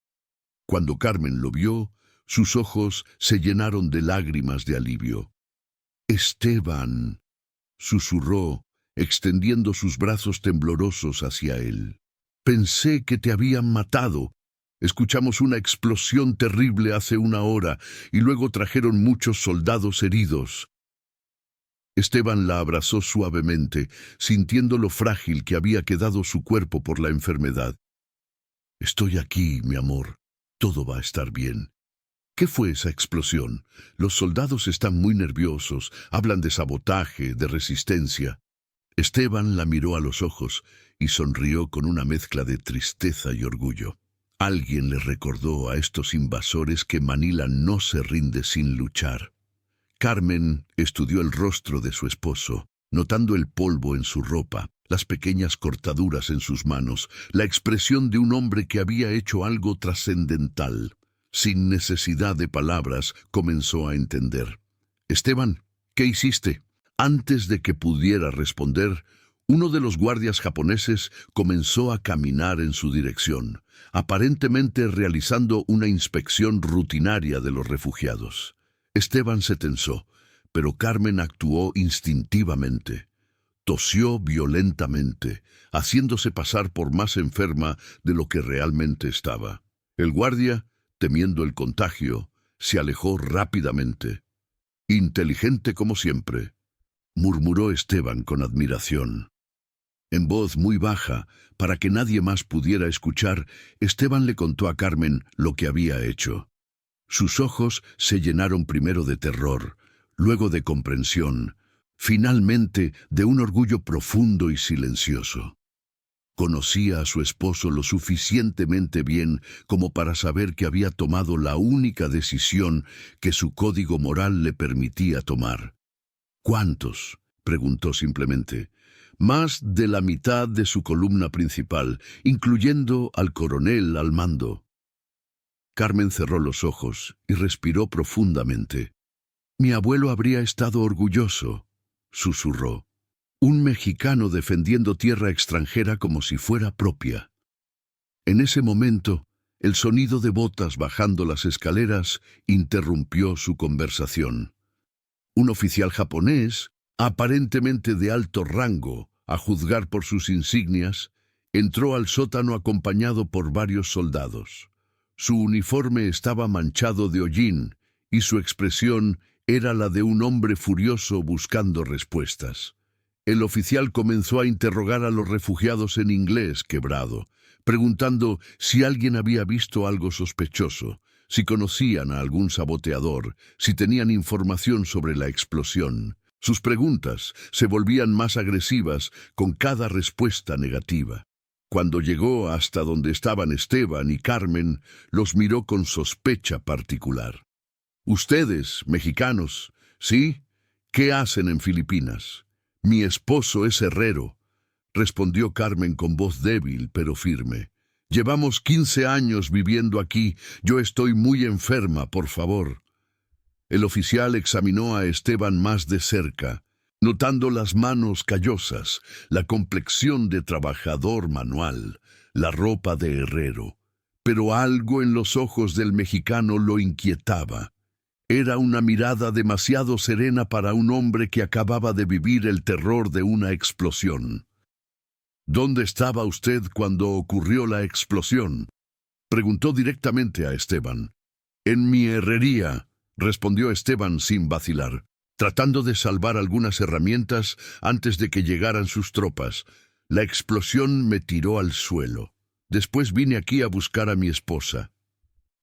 Cuando Carmen lo vio, sus ojos se llenaron de lágrimas de alivio. «Esteban», susurró, extendiendo sus brazos temblorosos hacia él. «Pensé que te habían matado. Escuchamos una explosión terrible hace 1 hora y luego trajeron muchos soldados heridos». Esteban la abrazó suavemente, sintiendo lo frágil que había quedado su cuerpo por la enfermedad. «Estoy aquí, mi amor. Todo va a estar bien». «¿Qué fue esa explosión? Los soldados están muy nerviosos, hablan de sabotaje, de resistencia». Esteban la miró a los ojos y sonrió con una mezcla de tristeza y orgullo. Alguien le recordó a estos invasores que Manila no se rinde sin luchar. Carmen estudió el rostro de su esposo, notando el polvo en su ropa, las pequeñas cortaduras en sus manos, la expresión de un hombre que había hecho algo trascendental. Sin necesidad de palabras, comenzó a entender. «Esteban, ¿qué hiciste?» Antes de que pudiera responder, uno de los guardias japoneses comenzó a caminar en su dirección, aparentemente realizando una inspección rutinaria de los refugiados. Esteban se tensó, pero Carmen actuó instintivamente. Tosió violentamente, haciéndose pasar por más enferma de lo que realmente estaba. El guardia, temiendo el contagio, se alejó rápidamente. «Inteligente como siempre», murmuró Esteban con admiración. En voz muy baja, para que nadie más pudiera escuchar, Esteban le contó a Carmen lo que había hecho. Sus ojos se llenaron primero de terror, luego de comprensión, finalmente de un orgullo profundo y silencioso. Conocía a su esposo lo suficientemente bien como para saber que había tomado la única decisión que su código moral le permitía tomar. «¿Cuántos?», preguntó simplemente. «Más de la mitad de su columna principal, incluyendo al coronel al mando». Carmen cerró los ojos y respiró profundamente. «Mi abuelo habría estado orgulloso», susurró. «Un mexicano defendiendo tierra extranjera como si fuera propia». En ese momento, El sonido de botas bajando las escaleras interrumpió su conversación. Un oficial japonés, aparentemente de alto rango, a juzgar por sus insignias, entró al sótano acompañado por varios soldados. Su uniforme estaba manchado de hollín y su expresión era la de un hombre furioso buscando respuestas. El oficial comenzó a interrogar a los refugiados en inglés quebrado, preguntando si alguien había visto algo sospechoso, si conocían a algún saboteador, si tenían información sobre la explosión. Sus preguntas se volvían más agresivas con cada respuesta negativa. Cuando llegó hasta donde estaban Esteban y Carmen, los miró con sospecha particular. «Ustedes, mexicanos, ¿sí? ¿Qué hacen en Filipinas?» «Mi esposo es herrero», respondió Carmen con voz débil pero firme. «Llevamos 15 años viviendo aquí. Yo estoy muy enferma, por favor». El oficial examinó a Esteban más de cerca, notando las manos callosas, la complexión de trabajador manual, la ropa de herrero. Pero algo en los ojos del mexicano lo inquietaba. Era una mirada demasiado serena para un hombre que acababa de vivir el terror de una explosión. «¿Dónde estaba usted cuando ocurrió la explosión?», preguntó directamente a Esteban. «En mi herrería», respondió Esteban sin vacilar, tratando de salvar algunas herramientas antes de que llegaran sus tropas. «La explosión me tiró al suelo. Después vine aquí a buscar a mi esposa».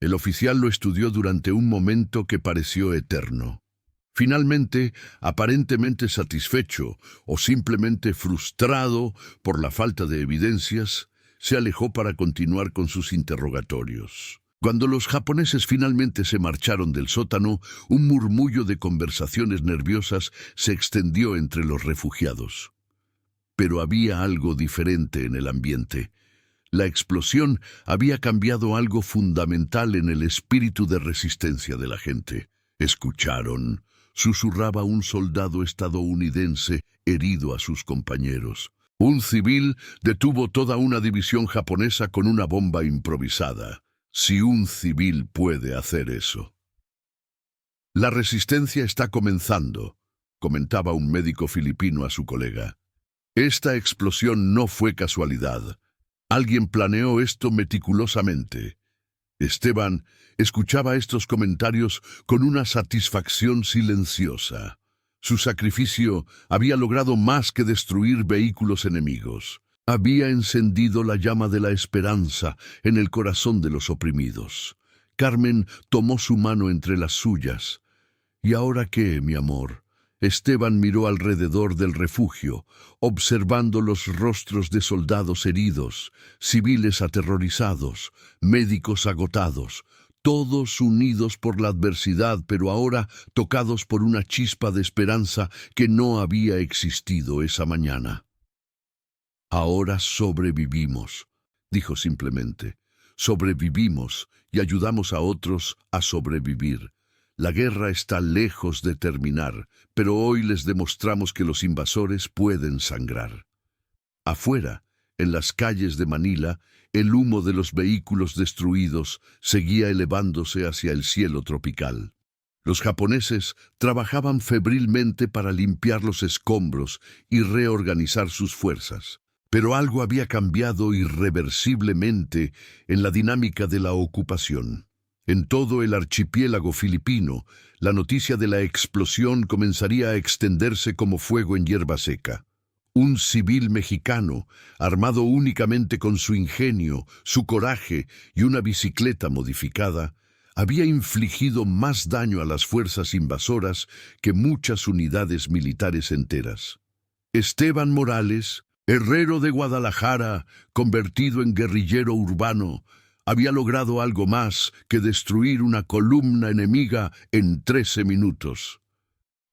El oficial lo estudió durante un momento que pareció eterno. Finalmente, aparentemente satisfecho o simplemente frustrado por la falta de evidencias, se alejó para continuar con sus interrogatorios. Cuando los japoneses finalmente se marcharon del sótano, un murmullo de conversaciones nerviosas se extendió entre los refugiados. Pero había algo diferente en el ambiente. La explosión había cambiado algo fundamental en el espíritu de resistencia de la gente. «¿Escucharon?», susurraba un soldado estadounidense herido a sus compañeros. «Un civil detuvo toda una división japonesa con una bomba improvisada. Si un civil puede hacer eso». «La resistencia está comenzando», comentaba un médico filipino a su colega. «Esta explosión no fue casualidad. Alguien planeó esto meticulosamente». Esteban escuchaba estos comentarios con una satisfacción silenciosa. Su sacrificio había logrado más que destruir vehículos enemigos. Había encendido la llama de la esperanza en el corazón de los oprimidos. Carmen tomó su mano entre las suyas. «¿Y ahora qué, mi amor?». Esteban miró alrededor del refugio, observando los rostros de soldados heridos, civiles aterrorizados, médicos agotados, todos unidos por la adversidad, pero ahora tocados por una chispa de esperanza que no había existido esa mañana. «Ahora sobrevivimos», dijo simplemente. «Sobrevivimos y ayudamos a otros a sobrevivir. La guerra está lejos de terminar, pero hoy les demostramos que los invasores pueden sangrar». Afuera, en las calles de Manila, el humo de los vehículos destruidos seguía elevándose hacia el cielo tropical. Los japoneses trabajaban febrilmente para limpiar los escombros y reorganizar sus fuerzas. Pero algo había cambiado irreversiblemente en la dinámica de la ocupación. En todo el archipiélago filipino, la noticia de la explosión comenzaría a extenderse como fuego en hierba seca. Un civil mexicano, armado únicamente con su ingenio, su coraje y una bicicleta modificada, había infligido más daño a las fuerzas invasoras que muchas unidades militares enteras. Esteban Morales, herrero de Guadalajara, convertido en guerrillero urbano, había logrado algo más que destruir una columna enemiga en 13 minutos.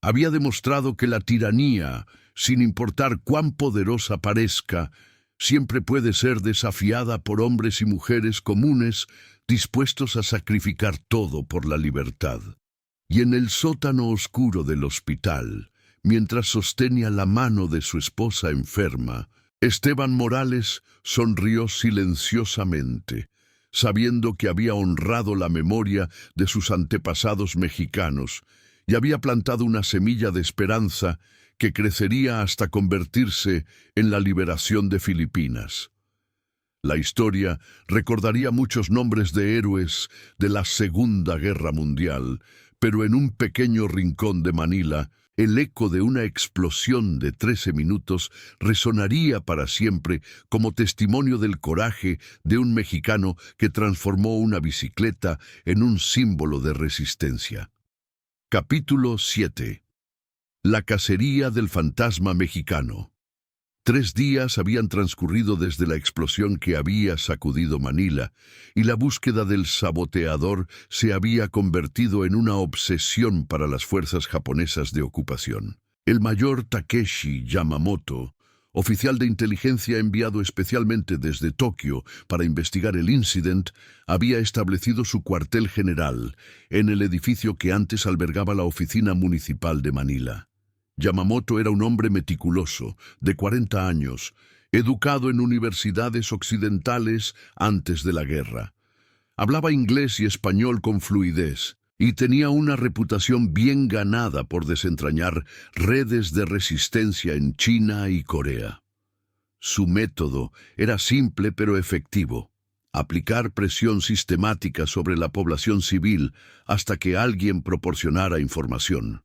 Había demostrado que la tiranía, sin importar cuán poderosa parezca, siempre puede ser desafiada por hombres y mujeres comunes dispuestos a sacrificar todo por la libertad. Y en el sótano oscuro del hospital, mientras sostenía la mano de su esposa enferma, Esteban Morales sonrió silenciosamente, sabiendo que había honrado la memoria de sus antepasados mexicanos y había plantado una semilla de esperanza que crecería hasta convertirse en la liberación de Filipinas. La historia recordaría muchos nombres de héroes de la Segunda Guerra Mundial, pero en un pequeño rincón de Manila, el eco de una explosión de 13 minutos resonaría para siempre como testimonio del coraje de un mexicano que transformó una bicicleta en un símbolo de resistencia. Capítulo 7. La cacería del fantasma mexicano. 3 días habían transcurrido desde la explosión que había sacudido Manila, y la búsqueda del saboteador se había convertido en una obsesión para las fuerzas japonesas de ocupación. El mayor Takeshi Yamamoto, oficial de inteligencia enviado especialmente desde Tokio para investigar el incidente, había establecido su cuartel general en el edificio que antes albergaba la oficina municipal de Manila. Yamamoto era un hombre meticuloso, de 40 años, educado en universidades occidentales antes de la guerra. Hablaba inglés y español con fluidez, y tenía una reputación bien ganada por desentrañar redes de resistencia en China y Corea. Su método era simple pero efectivo: aplicar presión sistemática sobre la población civil hasta que alguien proporcionara información.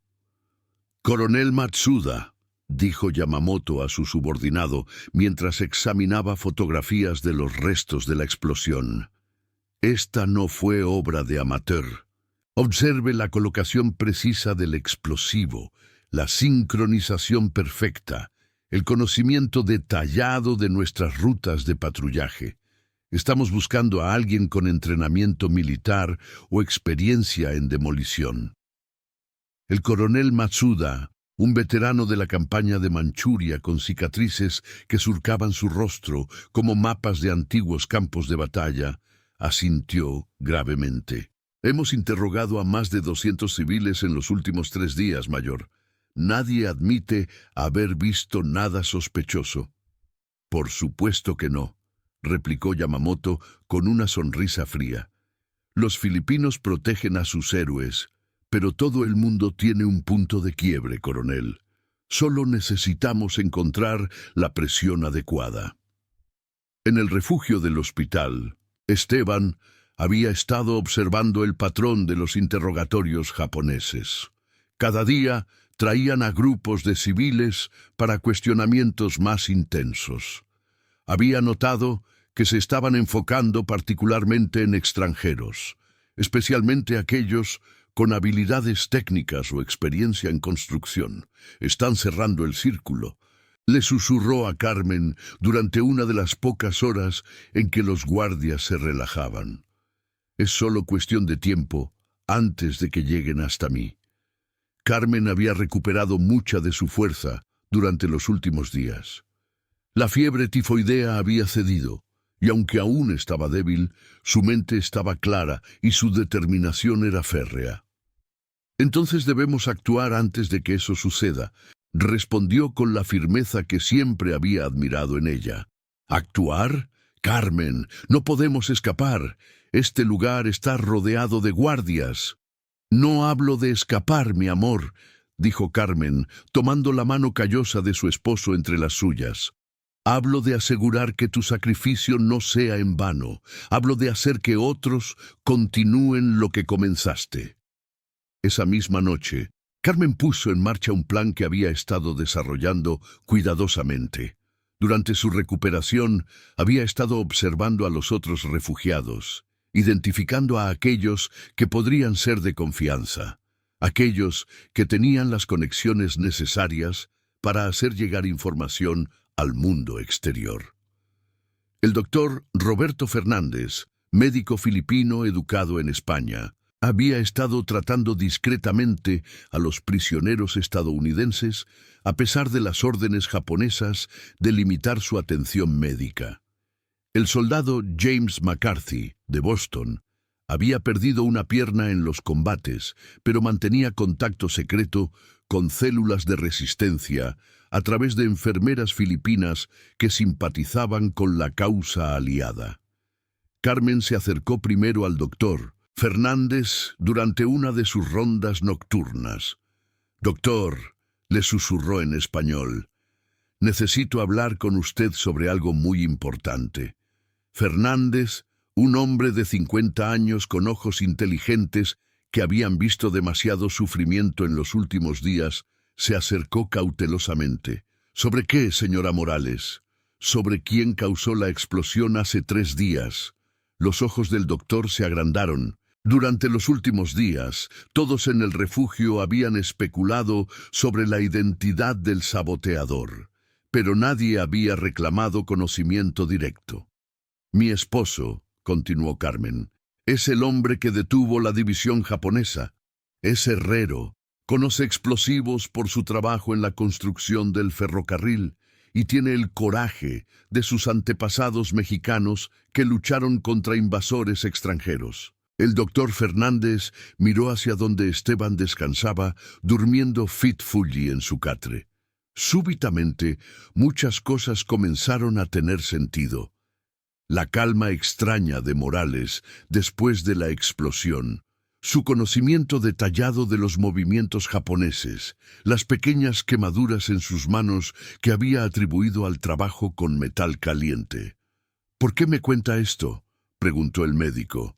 «Coronel Matsuda», dijo Yamamoto a su subordinado mientras examinaba fotografías de los restos de la explosión. «Esta no fue obra de amateur. Observe la colocación precisa del explosivo, la sincronización perfecta, el conocimiento detallado de nuestras rutas de patrullaje. Estamos buscando a alguien con entrenamiento militar o experiencia en demolición». El coronel Matsuda, un veterano de la campaña de Manchuria con cicatrices que surcaban su rostro como mapas de antiguos campos de batalla, asintió gravemente. «Hemos interrogado a más de 200 civiles en los últimos 3 días, mayor. Nadie admite haber visto nada sospechoso». «Por supuesto que no», replicó Yamamoto con una sonrisa fría. «Los filipinos protegen a sus héroes, pero todo el mundo tiene un punto de quiebre, coronel. Solo necesitamos encontrar la presión adecuada». En el refugio del hospital, Esteban había estado observando el patrón de los interrogatorios japoneses. Cada día traían a grupos de civiles para cuestionamientos más intensos. Había notado que se estaban enfocando particularmente en extranjeros, especialmente aquellos con habilidades técnicas o experiencia en construcción. «Están cerrando el círculo», le susurró a Carmen durante una de las pocas horas en que los guardias se relajaban. «Es solo cuestión de tiempo antes de que lleguen hasta mí». Carmen había recuperado mucha de su fuerza durante los últimos días. La fiebre tifoidea había cedido, y aunque aún estaba débil, su mente estaba clara y su determinación era férrea. «Entonces debemos actuar antes de que eso suceda», respondió con la firmeza que siempre había admirado en ella. «¿Actuar? Carmen, no podemos escapar. Este lugar está rodeado de guardias». «No hablo de escapar, mi amor», dijo Carmen, tomando la mano callosa de su esposo entre las suyas. «Hablo de asegurar que tu sacrificio no sea en vano. Hablo de hacer que otros continúen lo que comenzaste». Esa misma noche, Carmen puso en marcha un plan que había estado desarrollando cuidadosamente. Durante su recuperación, había estado observando a los otros refugiados, identificando a aquellos que podrían ser de confianza, aquellos que tenían las conexiones necesarias para hacer llegar información al mundo exterior. El doctor Roberto Fernández, médico filipino educado en España, había estado tratando discretamente a los prisioneros estadounidenses a pesar de las órdenes japonesas de limitar su atención médica. El soldado James McCarthy, de Boston, había perdido una pierna en los combates, pero mantenía contacto secreto con células de resistencia a través de enfermeras filipinas que simpatizaban con la causa aliada. Carmen se acercó primero al doctor Fernández durante una de sus rondas nocturnas. «Doctor», le susurró en español, «necesito hablar con usted sobre algo muy importante». Fernández, un hombre de 50 años con ojos inteligentes que habían visto demasiado sufrimiento en los últimos días, se acercó cautelosamente. «¿Sobre qué, señora Morales? ¿Sobre quién causó la explosión hace 3 días?» Los ojos del doctor se agrandaron. Durante los últimos días, todos en el refugio habían especulado sobre la identidad del saboteador, pero nadie había reclamado conocimiento directo. «Mi esposo», continuó Carmen, «es el hombre que detuvo la división japonesa. Es herrero, conoce explosivos por su trabajo en la construcción del ferrocarril y tiene el coraje de sus antepasados mexicanos que lucharon contra invasores extranjeros». El doctor Fernández miró hacia donde Esteban descansaba, durmiendo fitfully en su catre. Súbitamente, muchas cosas comenzaron a tener sentido. La calma extraña de Morales después de la explosión, su conocimiento detallado de los movimientos japoneses, las pequeñas quemaduras en sus manos que había atribuido al trabajo con metal caliente. «¿Por qué me cuenta esto?», preguntó el médico.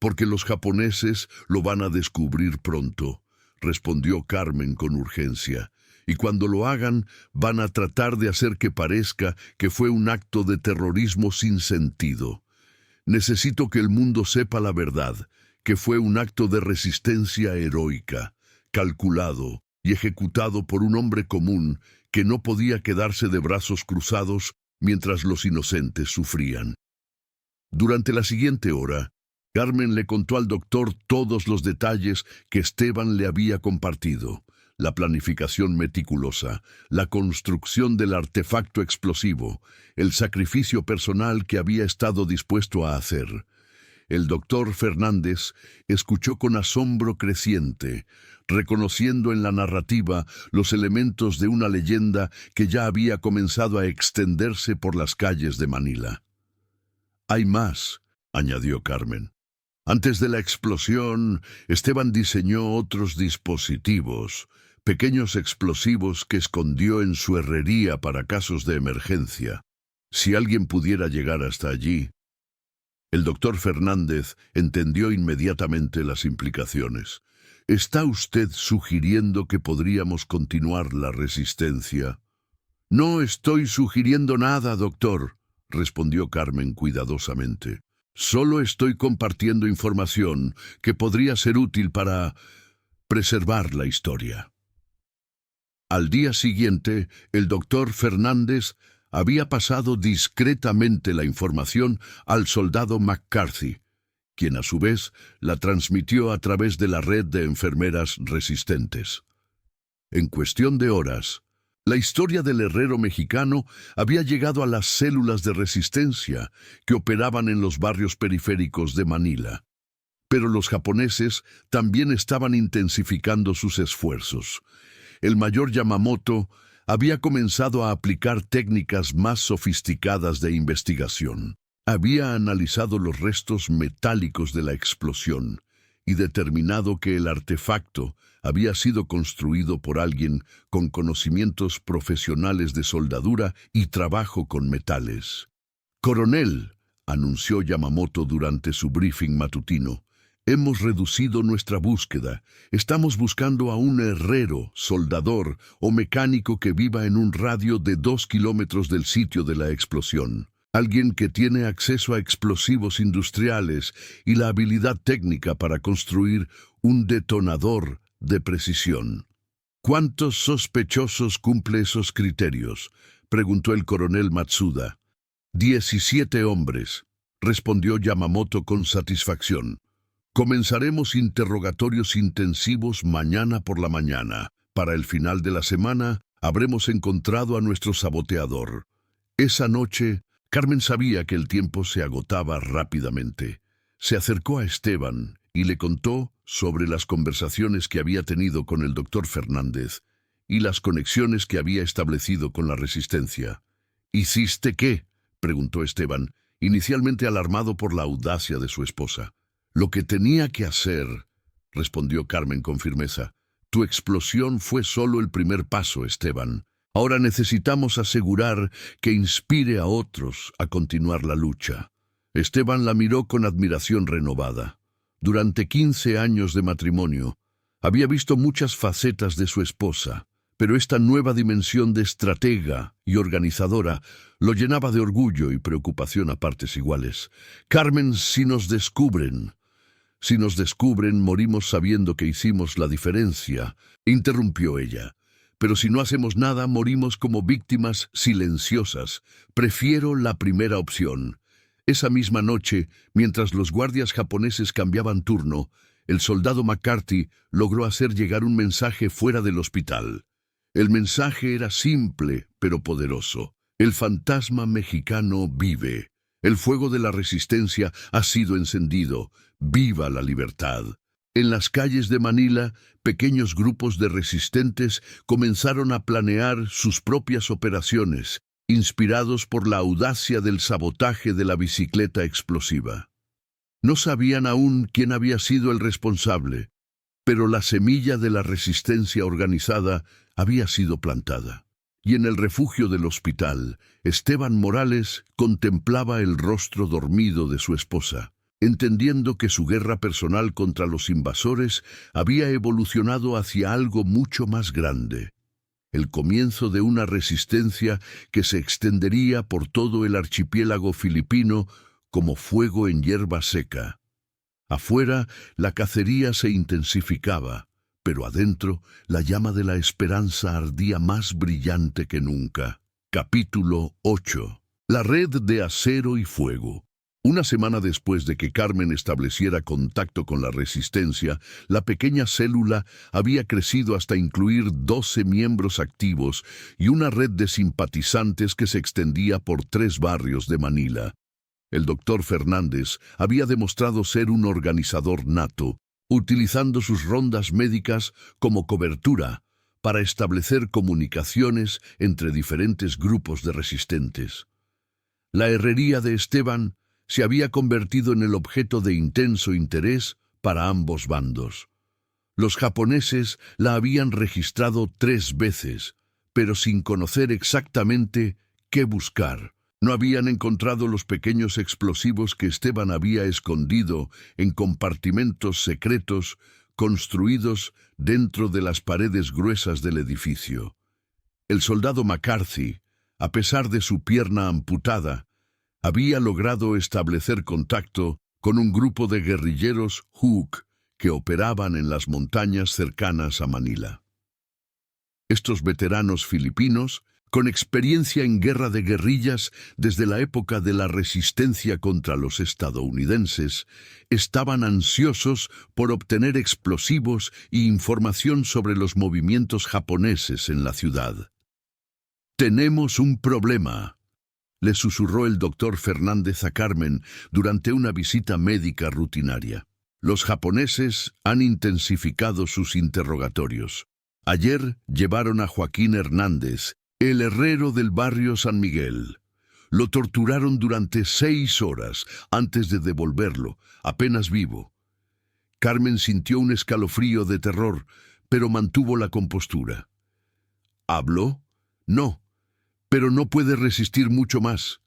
«Porque los japoneses lo van a descubrir pronto», respondió Carmen con urgencia. «Y cuando lo hagan, van a tratar de hacer que parezca que fue un acto de terrorismo sin sentido. Necesito que el mundo sepa la verdad, que fue un acto de resistencia heroica, calculado y ejecutado por un hombre común que no podía quedarse de brazos cruzados mientras los inocentes sufrían». Durante la siguiente hora, Carmen le contó al doctor todos los detalles que Esteban le había compartido: la planificación meticulosa, la construcción del artefacto explosivo, el sacrificio personal que había estado dispuesto a hacer. El doctor Fernández escuchó con asombro creciente, reconociendo en la narrativa los elementos de una leyenda que ya había comenzado a extenderse por las calles de Manila. «Hay más», añadió Carmen. «Antes de la explosión, Esteban diseñó otros dispositivos, pequeños explosivos que escondió en su herrería para casos de emergencia. Si alguien pudiera llegar hasta allí». El doctor Fernández entendió inmediatamente las implicaciones. «¿Está usted sugiriendo que podríamos continuar la resistencia?» «No estoy sugiriendo nada, doctor», respondió Carmen cuidadosamente. «Solo estoy compartiendo información que podría ser útil para preservar la historia». Al día siguiente, el doctor Fernández había pasado discretamente la información al soldado McCarthy, quien a su vez la transmitió a través de la red de enfermeras resistentes. En cuestión de horas, la historia del herrero mexicano había llegado a las células de resistencia que operaban en los barrios periféricos de Manila. Pero los japoneses también estaban intensificando sus esfuerzos. El mayor Yamamoto había comenzado a aplicar técnicas más sofisticadas de investigación. Había analizado los restos metálicos de la explosión y determinado que el artefacto había sido construido por alguien con conocimientos profesionales de soldadura y trabajo con metales. «Coronel», anunció Yamamoto durante su briefing matutino, «hemos reducido nuestra búsqueda. Estamos buscando a un herrero, soldador o mecánico que viva en un radio de 2 kilómetros del sitio de la explosión. Alguien que tiene acceso a explosivos industriales y la habilidad técnica para construir un detonador de precisión». «¿Cuántos sospechosos cumple esos criterios?», preguntó el coronel Matsuda. «17 hombres», respondió Yamamoto con satisfacción. «Comenzaremos interrogatorios intensivos mañana por la mañana. Para el final de la semana habremos encontrado a nuestro saboteador». Esa noche, Carmen sabía que el tiempo se agotaba rápidamente. Se acercó a Esteban y le contó sobre las conversaciones que había tenido con el doctor Fernández y las conexiones que había establecido con la resistencia. «¿Hiciste qué?», preguntó Esteban, inicialmente alarmado por la audacia de su esposa. «Lo que tenía que hacer», respondió Carmen con firmeza. «Tu explosión fue solo el primer paso, Esteban. Ahora necesitamos asegurar que inspire a otros a continuar la lucha». Esteban la miró con admiración renovada. Durante 15 años de matrimonio, había visto muchas facetas de su esposa, pero esta nueva dimensión de estratega y organizadora lo llenaba de orgullo y preocupación a partes iguales. «Carmen, si nos descubren, morimos sabiendo que hicimos la diferencia», interrumpió ella. «Pero si no hacemos nada, morimos como víctimas silenciosas. Prefiero la primera opción». Esa misma noche, mientras los guardias japoneses cambiaban turno, el soldado McCarthy logró hacer llegar un mensaje fuera del hospital. El mensaje era simple, pero poderoso. «El fantasma mexicano vive. El fuego de la resistencia ha sido encendido. ¡Viva la libertad!». En las calles de Manila, pequeños grupos de resistentes comenzaron a planear sus propias operaciones, inspirados por la audacia del sabotaje de la bicicleta explosiva. No sabían aún quién había sido el responsable, pero la semilla de la resistencia organizada había sido plantada. Y en el refugio del hospital, Esteban Morales contemplaba el rostro dormido de su esposa, entendiendo que su guerra personal contra los invasores había evolucionado hacia algo mucho más grande. El comienzo de una resistencia que se extendería por todo el archipiélago filipino como fuego en hierba seca. Afuera, la cacería se intensificaba, pero adentro, la llama de la esperanza ardía más brillante que nunca. Capítulo 8. La red de acero y fuego. Una semana después de que Carmen estableciera contacto con la resistencia, la pequeña célula había crecido hasta incluir 12 miembros activos y una red de simpatizantes que se extendía por 3 barrios de Manila. El doctor Fernández había demostrado ser un organizador nato, utilizando sus rondas médicas como cobertura para establecer comunicaciones entre diferentes grupos de resistentes. La herrería de Esteban se había convertido en el objeto de intenso interés para ambos bandos. Los japoneses la habían registrado 3 veces, pero sin conocer exactamente qué buscar. No habían encontrado los pequeños explosivos que Esteban había escondido en compartimentos secretos construidos dentro de las paredes gruesas del edificio. El soldado McCarthy, a pesar de su pierna amputada, había logrado establecer contacto con un grupo de guerrilleros Huk que operaban en las montañas cercanas a Manila. Estos veteranos filipinos, con experiencia en guerra de guerrillas desde la época de la resistencia contra los estadounidenses, estaban ansiosos por obtener explosivos y información sobre los movimientos japoneses en la ciudad. «Tenemos un problema», le susurró el doctor Fernández a Carmen durante una visita médica rutinaria. «Los japoneses han intensificado sus interrogatorios. Ayer llevaron a Joaquín Hernández, el herrero del barrio San Miguel. Lo torturaron durante 6 horas antes de devolverlo, apenas vivo». Carmen sintió un escalofrío de terror, pero mantuvo la compostura. «¿Habló? No, pero no puede resistir mucho más.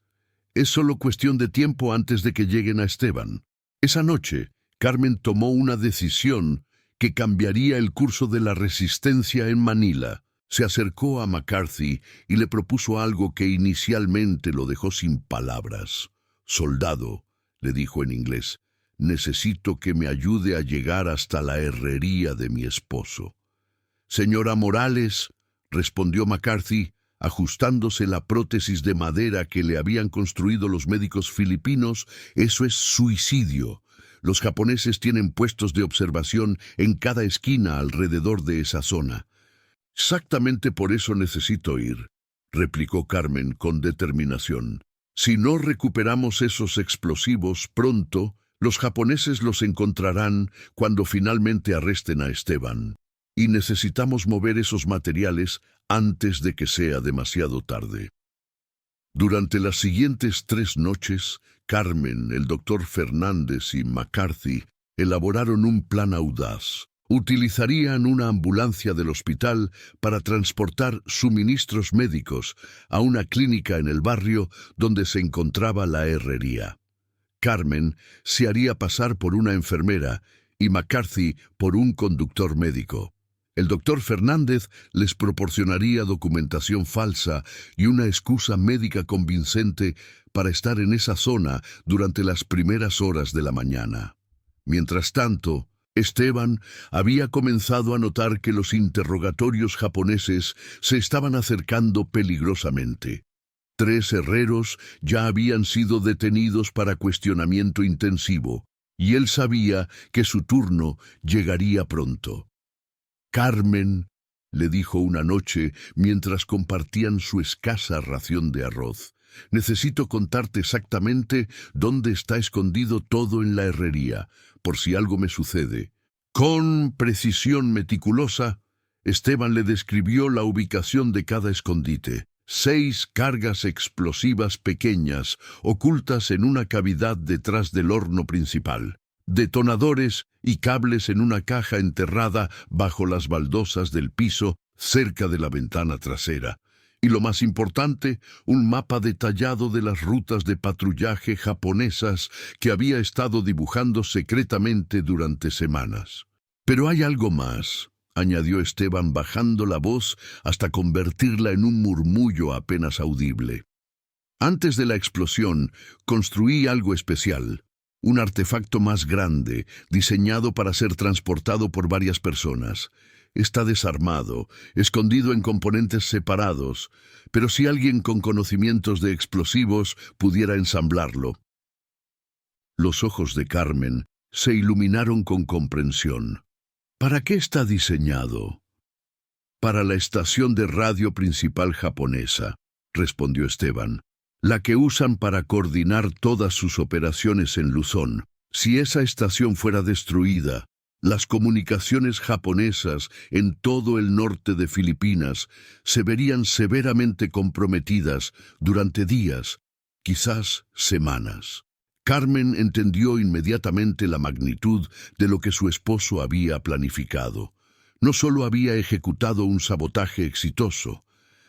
Es solo cuestión de tiempo antes de que lleguen a Esteban». Esa noche, Carmen tomó una decisión que cambiaría el curso de la resistencia en Manila. Se acercó a McCarthy y le propuso algo que inicialmente lo dejó sin palabras. «Soldado», le dijo en inglés, «necesito que me ayude a llegar hasta la herrería de mi esposo». «Señora Morales», respondió McCarthy, ajustándose la prótesis de madera que le habían construido los médicos filipinos, «eso es suicidio. Los japoneses tienen puestos de observación en cada esquina alrededor de esa zona». «Exactamente por eso necesito ir», replicó Carmen con determinación. «Si no recuperamos esos explosivos pronto, los japoneses los encontrarán cuando finalmente arresten a Esteban. Y necesitamos mover esos materiales antes de que sea demasiado tarde». Durante las siguientes 3 noches, Carmen, el doctor Fernández y McCarthy elaboraron un plan audaz. Utilizarían una ambulancia del hospital para transportar suministros médicos a una clínica en el barrio donde se encontraba la herrería. Carmen se haría pasar por una enfermera y McCarthy por un conductor médico. El doctor Fernández les proporcionaría documentación falsa y una excusa médica convincente para estar en esa zona durante las primeras horas de la mañana. Mientras tanto, Esteban había comenzado a notar que los interrogatorios japoneses se estaban acercando peligrosamente. 3 herreros ya habían sido detenidos para cuestionamiento intensivo, y él sabía que su turno llegaría pronto. «Carmen», le dijo una noche mientras compartían su escasa ración de arroz, «necesito contarte exactamente dónde está escondido todo en la herrería, por si algo me sucede». Con precisión meticulosa, Esteban le describió la ubicación de cada escondite. 6 cargas explosivas pequeñas ocultas en una cavidad detrás del horno principal. Detonadores y cables en una caja enterrada bajo las baldosas del piso cerca de la ventana trasera. Y lo más importante, un mapa detallado de las rutas de patrullaje japonesas que había estado dibujando secretamente durante semanas. «Pero hay algo más», añadió Esteban bajando la voz hasta convertirla en un murmullo apenas audible. «Antes de la explosión, construí algo especial, un artefacto más grande, diseñado para ser transportado por varias personas. Está desarmado, escondido en componentes separados, pero si alguien con conocimientos de explosivos pudiera ensamblarlo». Los ojos de Carmen se iluminaron con comprensión. «¿Para qué está diseñado?» «Para la estación de radio principal japonesa», respondió Esteban, «la que usan para coordinar todas sus operaciones en Luzón. Si esa estación fuera destruida, las comunicaciones japonesas en todo el norte de Filipinas se verían severamente comprometidas durante días, quizás semanas». Carmen entendió inmediatamente la magnitud de lo que su esposo había planificado. No solo había ejecutado un sabotaje exitoso,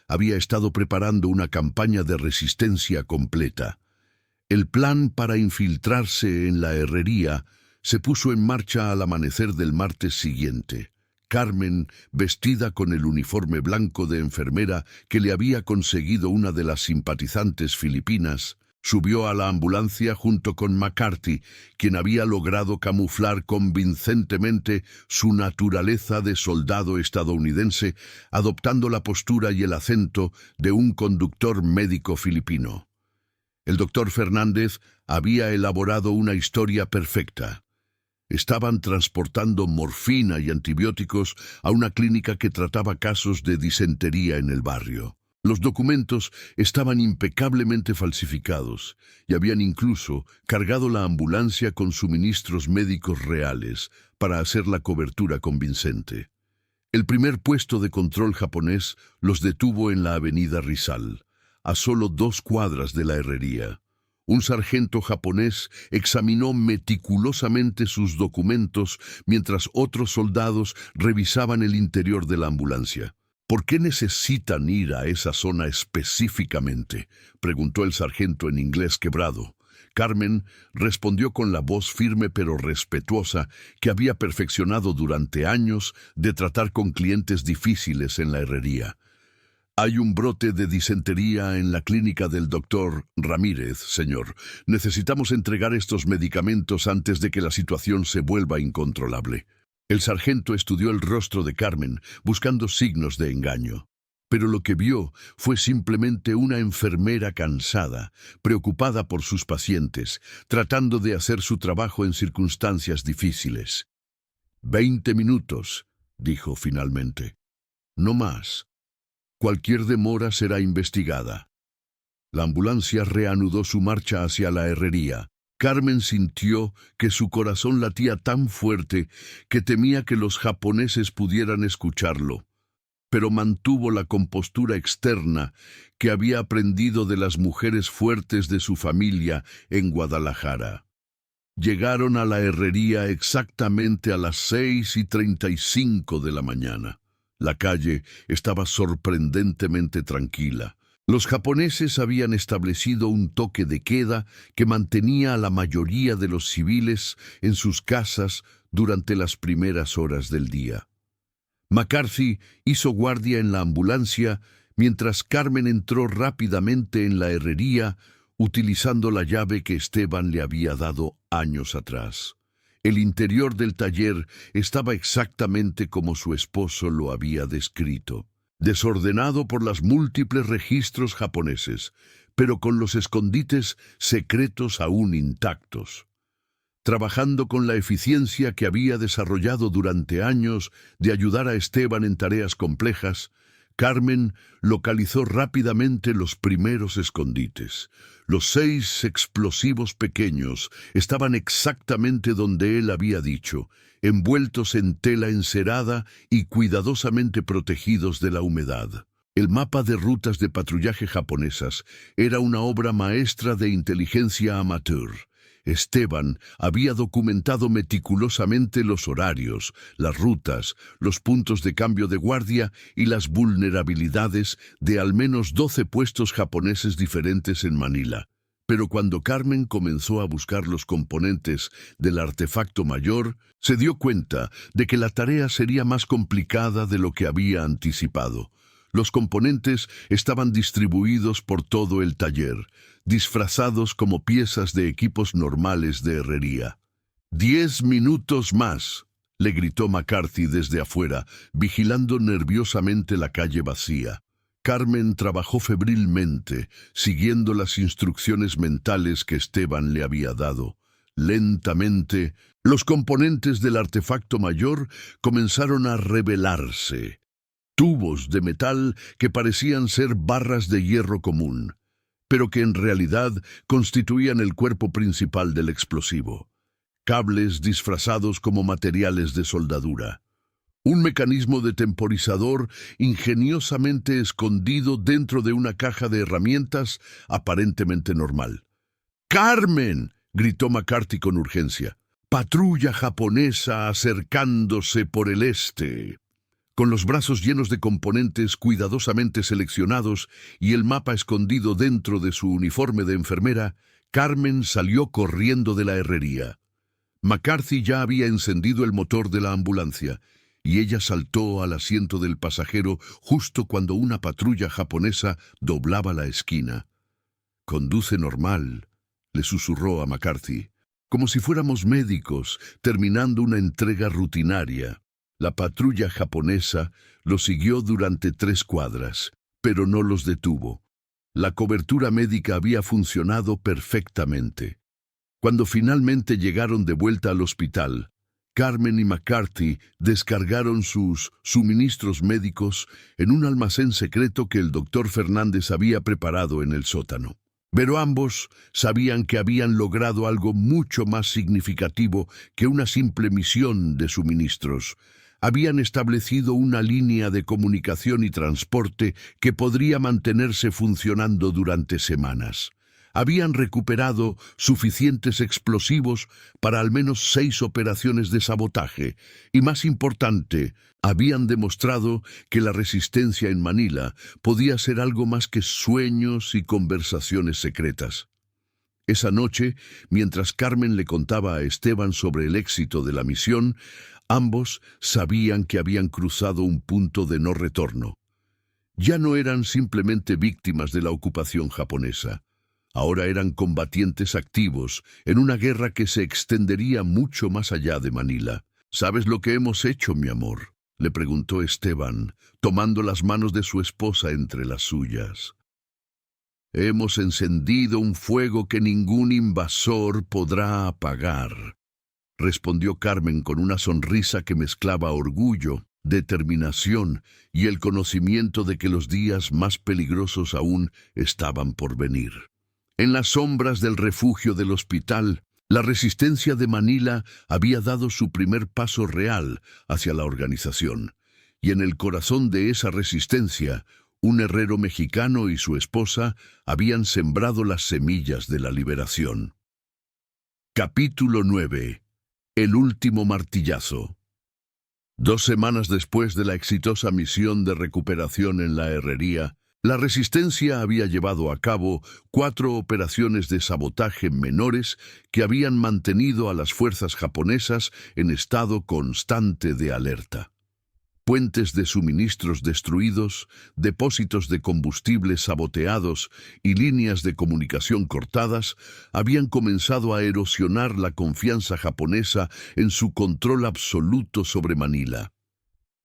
había estado preparando una campaña de resistencia completa. El plan para infiltrarse en la herrería se puso en marcha al amanecer del martes siguiente. Carmen, vestida con el uniforme blanco de enfermera que le había conseguido una de las simpatizantes filipinas, subió a la ambulancia junto con McCarthy, quien había logrado camuflar convincentemente su naturaleza de soldado estadounidense, adoptando la postura y el acento de un conductor médico filipino. El doctor Fernández había elaborado una historia perfecta. Estaban transportando morfina y antibióticos a una clínica que trataba casos de disentería en el barrio. Los documentos estaban impecablemente falsificados y habían incluso cargado la ambulancia con suministros médicos reales para hacer la cobertura convincente. El primer puesto de control japonés los detuvo en la avenida Rizal, a solo 2 cuadras de la herrería. Un sargento japonés examinó meticulosamente sus documentos mientras otros soldados revisaban el interior de la ambulancia. «¿Por qué necesitan ir a esa zona específicamente?», preguntó el sargento en inglés quebrado. Carmen respondió con la voz firme pero respetuosa que había perfeccionado durante años de tratar con clientes difíciles en la herrería. «Hay un brote de disentería en la clínica del doctor Ramírez, señor. Necesitamos entregar estos medicamentos antes de que la situación se vuelva incontrolable». El sargento estudió el rostro de Carmen, buscando signos de engaño. Pero lo que vio fue simplemente una enfermera cansada, preocupada por sus pacientes, tratando de hacer su trabajo en circunstancias difíciles. 20 minutos, dijo finalmente. No más. Cualquier demora será investigada. La ambulancia reanudó su marcha hacia la herrería. Carmen sintió que su corazón latía tan fuerte que temía que los japoneses pudieran escucharlo. pero mantuvo la compostura externa que había aprendido de las mujeres fuertes de su familia en Guadalajara. Llegaron a la herrería exactamente a las 6:35 de la mañana. La calle estaba sorprendentemente tranquila. Los japoneses habían establecido un toque de queda que mantenía a la mayoría de los civiles en sus casas durante las primeras horas del día. McCarthy hizo guardia en la ambulancia mientras Carmen entró rápidamente en la herrería utilizando la llave que Esteban le había dado años atrás. El interior del taller estaba exactamente como su esposo lo había descrito, desordenado por los múltiples registros japoneses, pero con los escondites secretos aún intactos. Trabajando con la eficiencia que había desarrollado durante años de ayudar a Esteban en tareas complejas, Carmen localizó rápidamente los primeros escondites. Los 6 explosivos pequeños estaban exactamente donde él había dicho, envueltos en tela encerada y cuidadosamente protegidos de la humedad. El mapa de rutas de patrullaje japonesas era una obra maestra de inteligencia amateur. Esteban había documentado meticulosamente los horarios, las rutas, los puntos de cambio de guardia y las vulnerabilidades de al menos 12 puestos japoneses diferentes en Manila. Pero cuando Carmen comenzó a buscar los componentes del artefacto mayor, se dio cuenta de que la tarea sería más complicada de lo que había anticipado. Los componentes estaban distribuidos por todo el taller, disfrazados como piezas de equipos normales de herrería. 10 minutos más, le gritó McCarthy desde afuera, vigilando nerviosamente la calle vacía. Carmen trabajó febrilmente, siguiendo las instrucciones mentales que Esteban le había dado. Lentamente, los componentes del artefacto mayor comenzaron a revelarse. Tubos de metal que parecían ser barras de hierro común, pero que en realidad constituían el cuerpo principal del explosivo. Cables disfrazados como materiales de soldadura. Un mecanismo de temporizador ingeniosamente escondido dentro de una caja de herramientas aparentemente normal. ¡Carmen!, gritó McCarthy con urgencia. ¡Patrulla japonesa acercándose por el este! Con los brazos llenos de componentes cuidadosamente seleccionados y el mapa escondido dentro de su uniforme de enfermera, Carmen salió corriendo de la herrería. McCarthy ya había encendido el motor de la ambulancia, y ella saltó al asiento del pasajero justo cuando una patrulla japonesa doblaba la esquina. «Conduce normal», le susurró a McCarthy, «como si fuéramos médicos terminando una entrega rutinaria». La patrulla japonesa los siguió durante 3 cuadras, pero no los detuvo. La cobertura médica había funcionado perfectamente. Cuando finalmente llegaron de vuelta al hospital, Carmen y McCarthy descargaron sus suministros médicos en un almacén secreto que el doctor Fernández había preparado en el sótano. Pero ambos sabían que habían logrado algo mucho más significativo que una simple misión de suministros. Habían establecido una línea de comunicación y transporte que podría mantenerse funcionando durante semanas. Habían recuperado suficientes explosivos para al menos 6 operaciones de sabotaje y, más importante, habían demostrado que la resistencia en Manila podía ser algo más que sueños y conversaciones secretas. Esa noche, mientras Carmen le contaba a Esteban sobre el éxito de la misión, ambos sabían que habían cruzado un punto de no retorno. Ya no eran simplemente víctimas de la ocupación japonesa. Ahora eran combatientes activos en una guerra que se extendería mucho más allá de Manila. «¿Sabes lo que hemos hecho, mi amor?», le preguntó Esteban, tomando las manos de su esposa entre las suyas. «Hemos encendido un fuego que ningún invasor podrá apagar», respondió Carmen con una sonrisa que mezclaba orgullo, determinación y el conocimiento de que los días más peligrosos aún estaban por venir. En las sombras del refugio del hospital, la resistencia de Manila había dado su primer paso real hacia la organización. y en el corazón de esa resistencia, un herrero mexicano y su esposa habían sembrado las semillas de la liberación. Capítulo 9. El último martillazo. 2 semanas después de la exitosa misión de recuperación en la herrería, la resistencia había llevado a cabo 4 operaciones de sabotaje menores que habían mantenido a las fuerzas japonesas en estado constante de alerta. Puentes de suministros destruidos, depósitos de combustible saboteados y líneas de comunicación cortadas habían comenzado a erosionar la confianza japonesa en su control absoluto sobre Manila.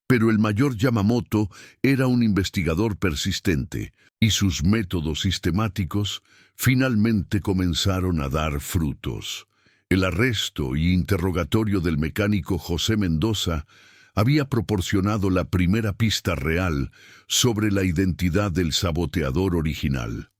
Pero el mayor Yamamoto era un investigador persistente, y sus métodos sistemáticos finalmente comenzaron a dar frutos. El arresto y interrogatorio del mecánico José Mendoza había proporcionado la primera pista real sobre la identidad del saboteador original.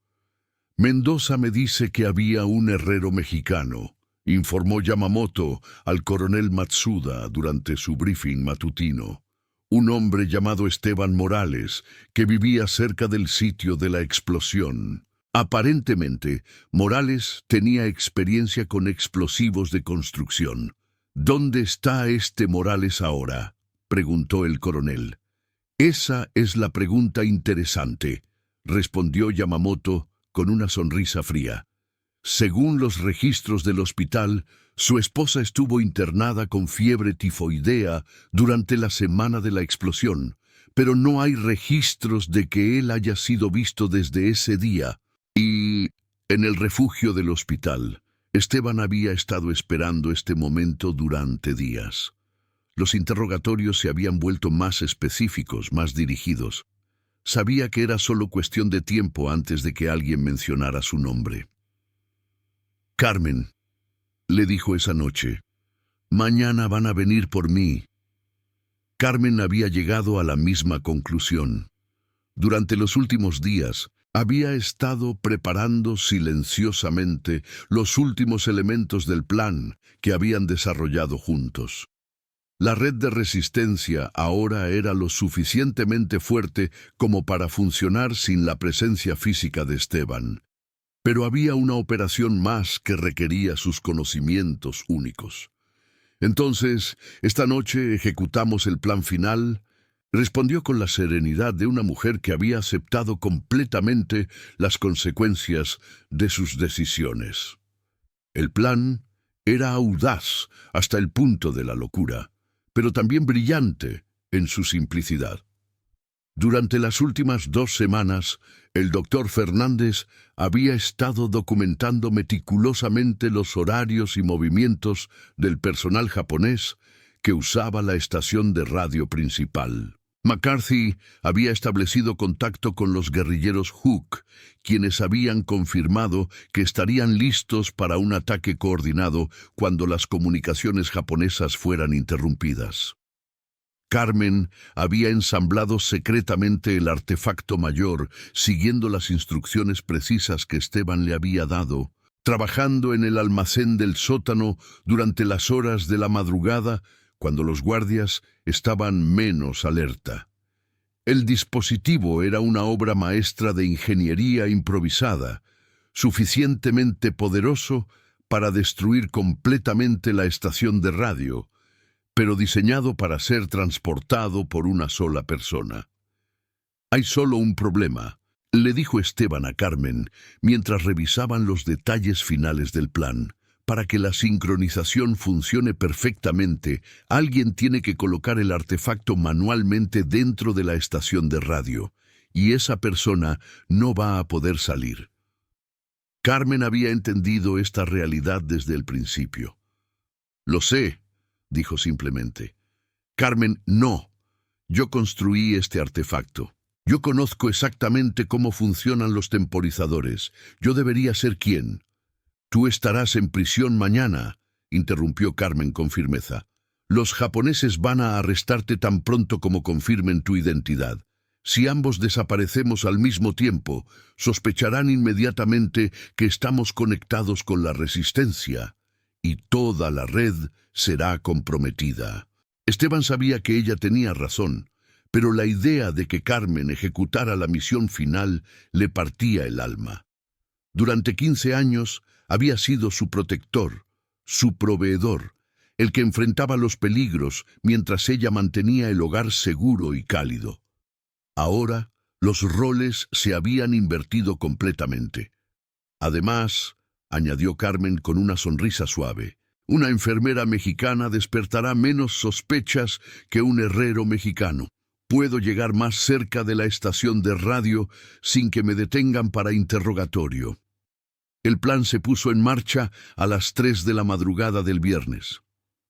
Mendoza me dice que había un herrero mexicano, informó Yamamoto al coronel Matsuda durante su briefing matutino. Un hombre llamado Esteban Morales, que vivía cerca del sitio de la explosión. Aparentemente, Morales tenía experiencia con explosivos de construcción. ¿Dónde está este Morales ahora?, preguntó el coronel. Esa es la pregunta interesante, respondió Yamamoto con una sonrisa fría. Según los registros del hospital, su esposa estuvo internada con fiebre tifoidea durante la semana de la explosión, pero no hay registros de que él haya sido visto desde ese día. Y en el refugio del hospital, Esteban había estado esperando este momento durante días. Los interrogatorios se habían vuelto más específicos, más dirigidos. Sabía que era solo cuestión de tiempo antes de que alguien mencionara su nombre. Carmen, le dijo esa noche, mañana van a venir por mí. Carmen había llegado a la misma conclusión. Durante los últimos días, había estado preparando silenciosamente los últimos elementos del plan que habían desarrollado juntos. La red de resistencia ahora era lo suficientemente fuerte como para funcionar sin la presencia física de Esteban. Pero había una operación más que requería sus conocimientos únicos. Entonces, esta noche ejecutamos el plan final, respondió con la serenidad de una mujer que había aceptado completamente las consecuencias de sus decisiones. El plan era audaz hasta el punto de la locura, pero también brillante en su simplicidad. Durante las últimas 2 semanas, el doctor Fernández había estado documentando meticulosamente los horarios y movimientos del personal japonés que usaba la estación de radio principal. McCarthy había establecido contacto con los guerrilleros Hook, quienes habían confirmado que estarían listos para un ataque coordinado cuando las comunicaciones japonesas fueran interrumpidas. Carmen había ensamblado secretamente el artefacto mayor, siguiendo las instrucciones precisas que Esteban le había dado, trabajando en el almacén del sótano durante las horas de la madrugada, cuando los guardias estaban menos alerta. El dispositivo era una obra maestra de ingeniería improvisada, suficientemente poderoso para destruir completamente la estación de radio, pero diseñado para ser transportado por una sola persona. Hay solo un problema, le dijo Esteban a Carmen mientras revisaban los detalles finales del plan. Para que la sincronización funcione perfectamente, alguien tiene que colocar el artefacto manualmente dentro de la estación de radio, y esa persona no va a poder salir. Carmen había entendido esta realidad desde el principio. Lo sé, dijo simplemente. Carmen, no. Yo construí este artefacto. Yo conozco exactamente cómo funcionan los temporizadores. Yo debería ser quien. Tú estarás en prisión mañana, interrumpió Carmen con firmeza. Los japoneses van a arrestarte tan pronto como confirmen tu identidad. Si ambos desaparecemos al mismo tiempo, sospecharán inmediatamente que estamos conectados con la resistencia, y toda la red será comprometida. Esteban sabía que ella tenía razón, pero la idea de que Carmen ejecutara la misión final le partía el alma. Durante 15 años había sido su protector, su proveedor, el que enfrentaba los peligros mientras ella mantenía el hogar seguro y cálido. Ahora, los roles se habían invertido completamente. Además, añadió Carmen con una sonrisa suave, una enfermera mexicana despertará menos sospechas que un herrero mexicano. Puedo llegar más cerca de la estación de radio sin que me detengan para interrogatorio. El plan se puso en marcha a las 3 de la madrugada del viernes.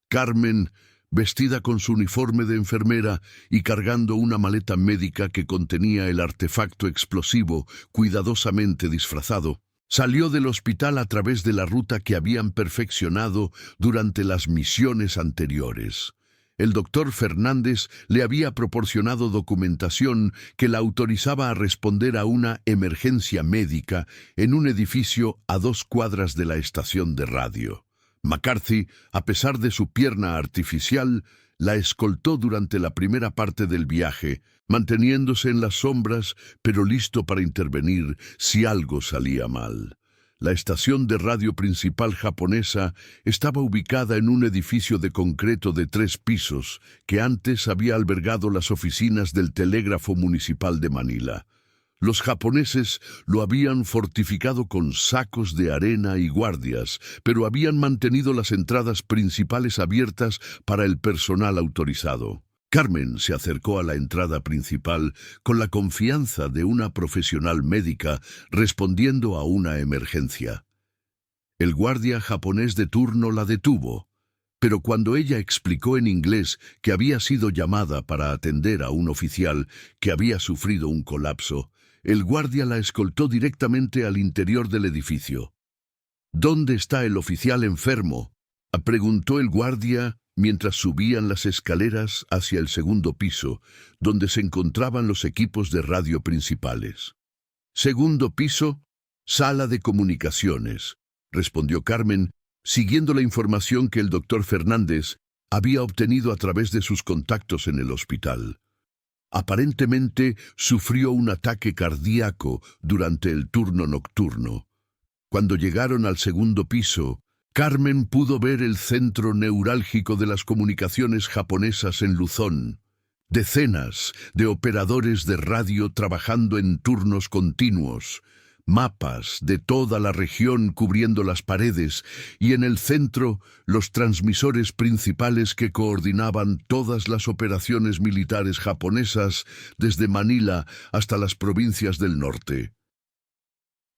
Carmen, vestida con su uniforme de enfermera y cargando una maleta médica que contenía el artefacto explosivo cuidadosamente disfrazado, salió del hospital a través de la ruta que habían perfeccionado durante las misiones anteriores. El doctor Fernández le había proporcionado documentación que la autorizaba a responder a una emergencia médica en un edificio a 2 cuadras de la estación de radio. McCarthy, a pesar de su pierna artificial, la escoltó durante la primera parte del viaje, manteniéndose en las sombras, pero listo para intervenir si algo salía mal. La estación de radio principal japonesa estaba ubicada en un edificio de concreto de 3 pisos que antes había albergado las oficinas del Telégrafo Municipal de Manila. Los japoneses lo habían fortificado con sacos de arena y guardias, pero habían mantenido las entradas principales abiertas para el personal autorizado. Carmen se acercó a la entrada principal con la confianza de una profesional médica respondiendo a una emergencia. El guardia japonés de turno la detuvo, pero cuando ella explicó en inglés que había sido llamada para atender a un oficial que había sufrido un colapso, el guardia la escoltó directamente al interior del edificio. ¿Dónde está el oficial enfermo?, preguntó el guardia mientras subían las escaleras hacia el segundo piso, donde se encontraban los equipos de radio principales. Segundo piso, sala de comunicaciones, respondió Carmen, siguiendo la información que el doctor Fernández había obtenido a través de sus contactos en el hospital. Aparentemente sufrió un ataque cardíaco durante el turno nocturno. Cuando llegaron al segundo piso, Carmen pudo ver el centro neurálgico de las comunicaciones japonesas en Luzón. Decenas de operadores de radio trabajando en turnos continuos, mapas de toda la región cubriendo las paredes y en el centro los transmisores principales que coordinaban todas las operaciones militares japonesas desde Manila hasta las provincias del norte.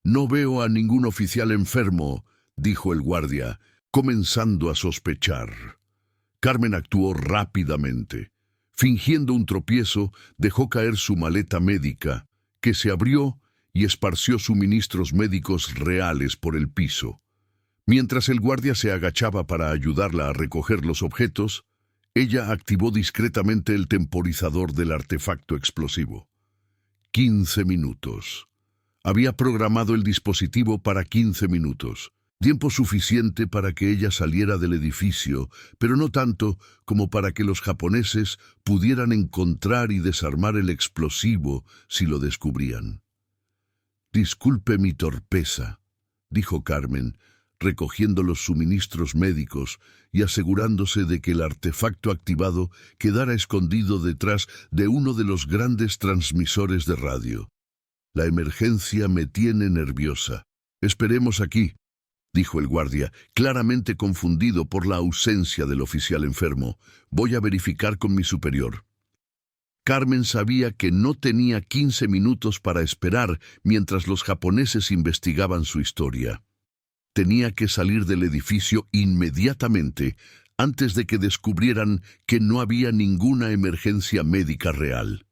«No veo a ningún oficial enfermo», dijo el guardia, comenzando a sospechar. Carmen actuó rápidamente. Fingiendo un tropiezo, dejó caer su maleta médica, que se abrió y esparció suministros médicos reales por el piso. Mientras el guardia se agachaba para ayudarla a recoger los objetos, ella activó discretamente el temporizador del artefacto explosivo. 15 minutos. Había programado el dispositivo para 15 minutos. Tiempo suficiente para que ella saliera del edificio, pero no tanto como para que los japoneses pudieran encontrar y desarmar el explosivo si lo descubrían. «Disculpe mi torpeza», dijo Carmen, recogiendo los suministros médicos y asegurándose de que el artefacto activado quedara escondido detrás de uno de los grandes transmisores de radio. «La emergencia me tiene nerviosa. Esperemos aquí», dijo el guardia, claramente confundido por la ausencia del oficial enfermo. «Voy a verificar con mi superior». Carmen sabía que no tenía 15 minutos para esperar mientras los japoneses investigaban su historia. Tenía que salir del edificio inmediatamente antes de que descubrieran que no había ninguna emergencia médica real.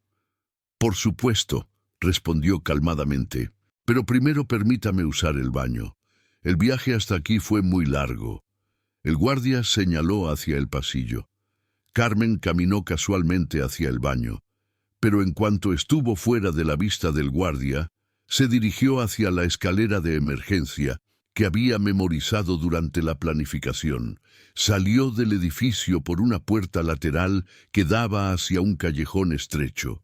«Por supuesto», respondió calmadamente, «pero primero permítame usar el baño. El viaje hasta aquí fue muy largo». El guardia señaló hacia el pasillo. Carmen caminó casualmente hacia el baño, pero en cuanto estuvo fuera de la vista del guardia, se dirigió hacia la escalera de emergencia, que había memorizado durante la planificación. Salió del edificio por una puerta lateral que daba hacia un callejón estrecho.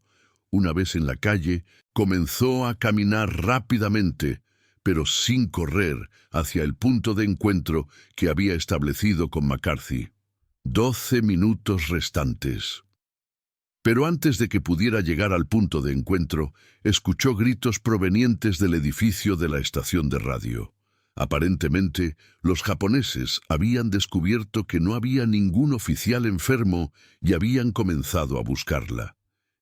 Una vez en la calle, comenzó a caminar rápidamente, pero sin correr, hacia el punto de encuentro que había establecido con McCarthy. 12 minutos restantes. Pero antes de que pudiera llegar al punto de encuentro, escuchó gritos provenientes del edificio de la estación de radio. Aparentemente, los japoneses habían descubierto que no había ningún oficial enfermo y habían comenzado a buscarla.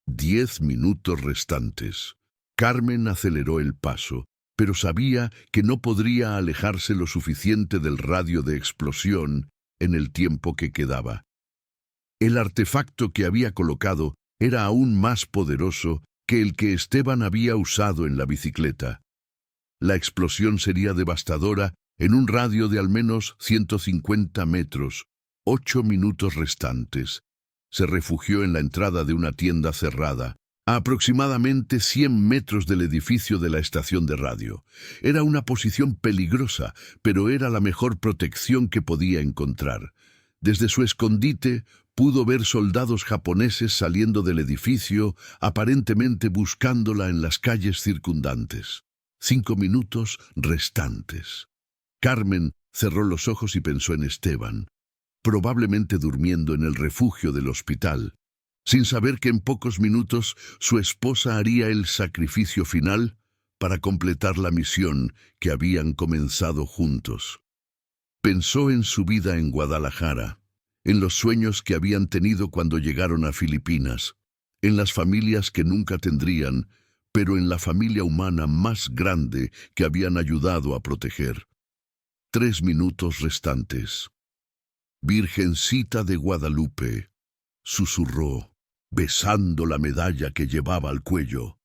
10 minutos restantes. Carmen aceleró el paso, pero sabía que no podría alejarse lo suficiente del radio de explosión en el tiempo que quedaba. El artefacto que había colocado era aún más poderoso que el que Esteban había usado en la bicicleta. La explosión sería devastadora en un radio de al menos 150 metros. 8 minutos restantes. Se refugió en la entrada de una tienda cerrada, a aproximadamente 100 metros del edificio de la estación de radio. Era una posición peligrosa, pero era la mejor protección que podía encontrar. Desde su escondite pudo ver soldados japoneses saliendo del edificio, aparentemente buscándola en las calles circundantes. 5 minutos restantes. Carmen cerró los ojos y pensó en Esteban, probablemente durmiendo en el refugio del hospital, sin saber que en pocos minutos su esposa haría el sacrificio final para completar la misión que habían comenzado juntos. Pensó en su vida en Guadalajara, en los sueños que habían tenido cuando llegaron a Filipinas, en las familias que nunca tendrían, pero en la familia humana más grande que habían ayudado a proteger. 3 minutos restantes. Virgencita de Guadalupe, susurró, besando la medalla que llevaba al cuello.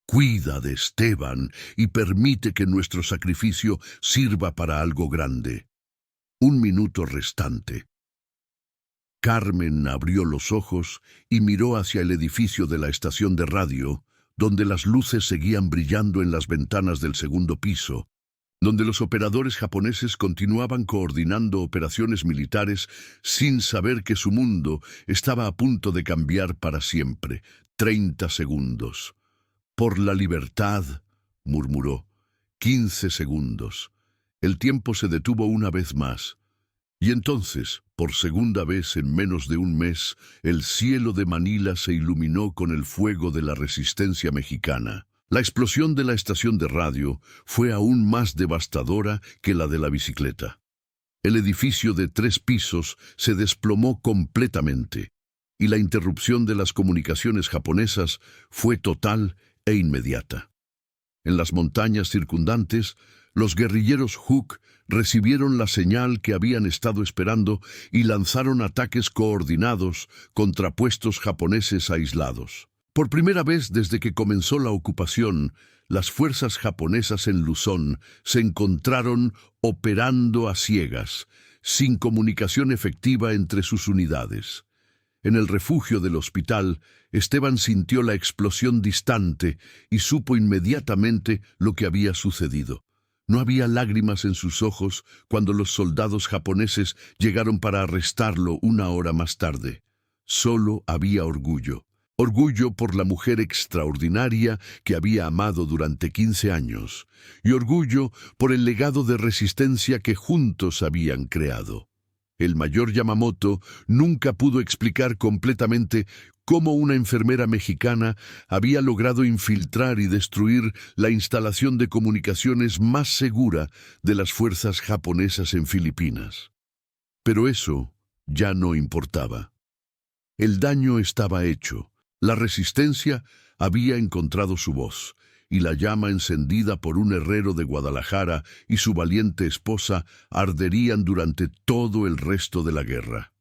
Cuida de Esteban y permite que nuestro sacrificio sirva para algo grande. 1 minuto restante. Carmen abrió los ojos y miró hacia el edificio de la estación de radio, donde las luces seguían brillando en las ventanas del segundo piso, donde los operadores japoneses continuaban coordinando operaciones militares sin saber que su mundo estaba a punto de cambiar para siempre. 30 segundos. Por la libertad, murmuró. 15 segundos. El tiempo se detuvo una vez más. Y entonces, por segunda vez en menos de un mes, el cielo de Manila se iluminó con el fuego de la resistencia mexicana. La explosión de la estación de radio fue aún más devastadora que la de la bicicleta. El edificio de 3 pisos se desplomó completamente, y la interrupción de las comunicaciones japonesas fue total e inmediata. En las montañas circundantes, los guerrilleros Huk recibieron la señal que habían estado esperando y lanzaron ataques coordinados contra puestos japoneses aislados. Por primera vez desde que comenzó la ocupación, las fuerzas japonesas en Luzón se encontraron operando a ciegas, sin comunicación efectiva entre sus unidades. En el refugio del hospital, Esteban sintió la explosión distante y supo inmediatamente lo que había sucedido. No había lágrimas en sus ojos cuando los soldados japoneses llegaron para arrestarlo 1 hora más tarde. Solo había orgullo. Orgullo por la mujer extraordinaria que había amado durante 15 años, y orgullo por el legado de resistencia que juntos habían creado. El mayor Yamamoto nunca pudo explicar completamente cómo una enfermera mexicana había logrado infiltrar y destruir la instalación de comunicaciones más segura de las fuerzas japonesas en Filipinas. Pero eso ya no importaba. El daño estaba hecho. La resistencia había encontrado su voz, y la llama encendida por un herrero de Guadalajara y su valiente esposa arderían durante todo el resto de la guerra.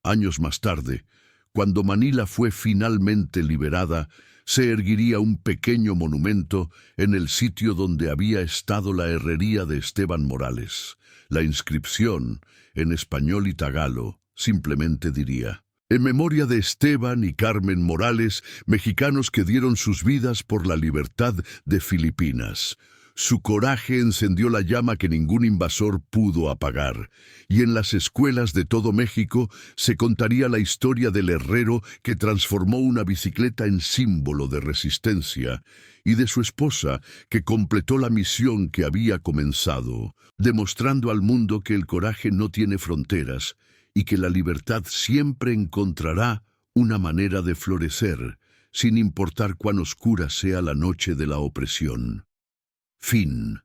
Años más tarde, cuando Manila fue finalmente liberada, se erguiría un pequeño monumento en el sitio donde había estado la herrería de Esteban Morales. La inscripción, en español y tagalo, simplemente diría: en memoria de Esteban y Carmen Morales, mexicanos que dieron sus vidas por la libertad de Filipinas. Su coraje encendió la llama que ningún invasor pudo apagar, y en las escuelas de todo México se contaría la historia del herrero que transformó una bicicleta en símbolo de resistencia, y de su esposa que completó la misión que había comenzado, demostrando al mundo que el coraje no tiene fronteras y que la libertad siempre encontrará una manera de florecer, sin importar cuán oscura sea la noche de la opresión. Fin.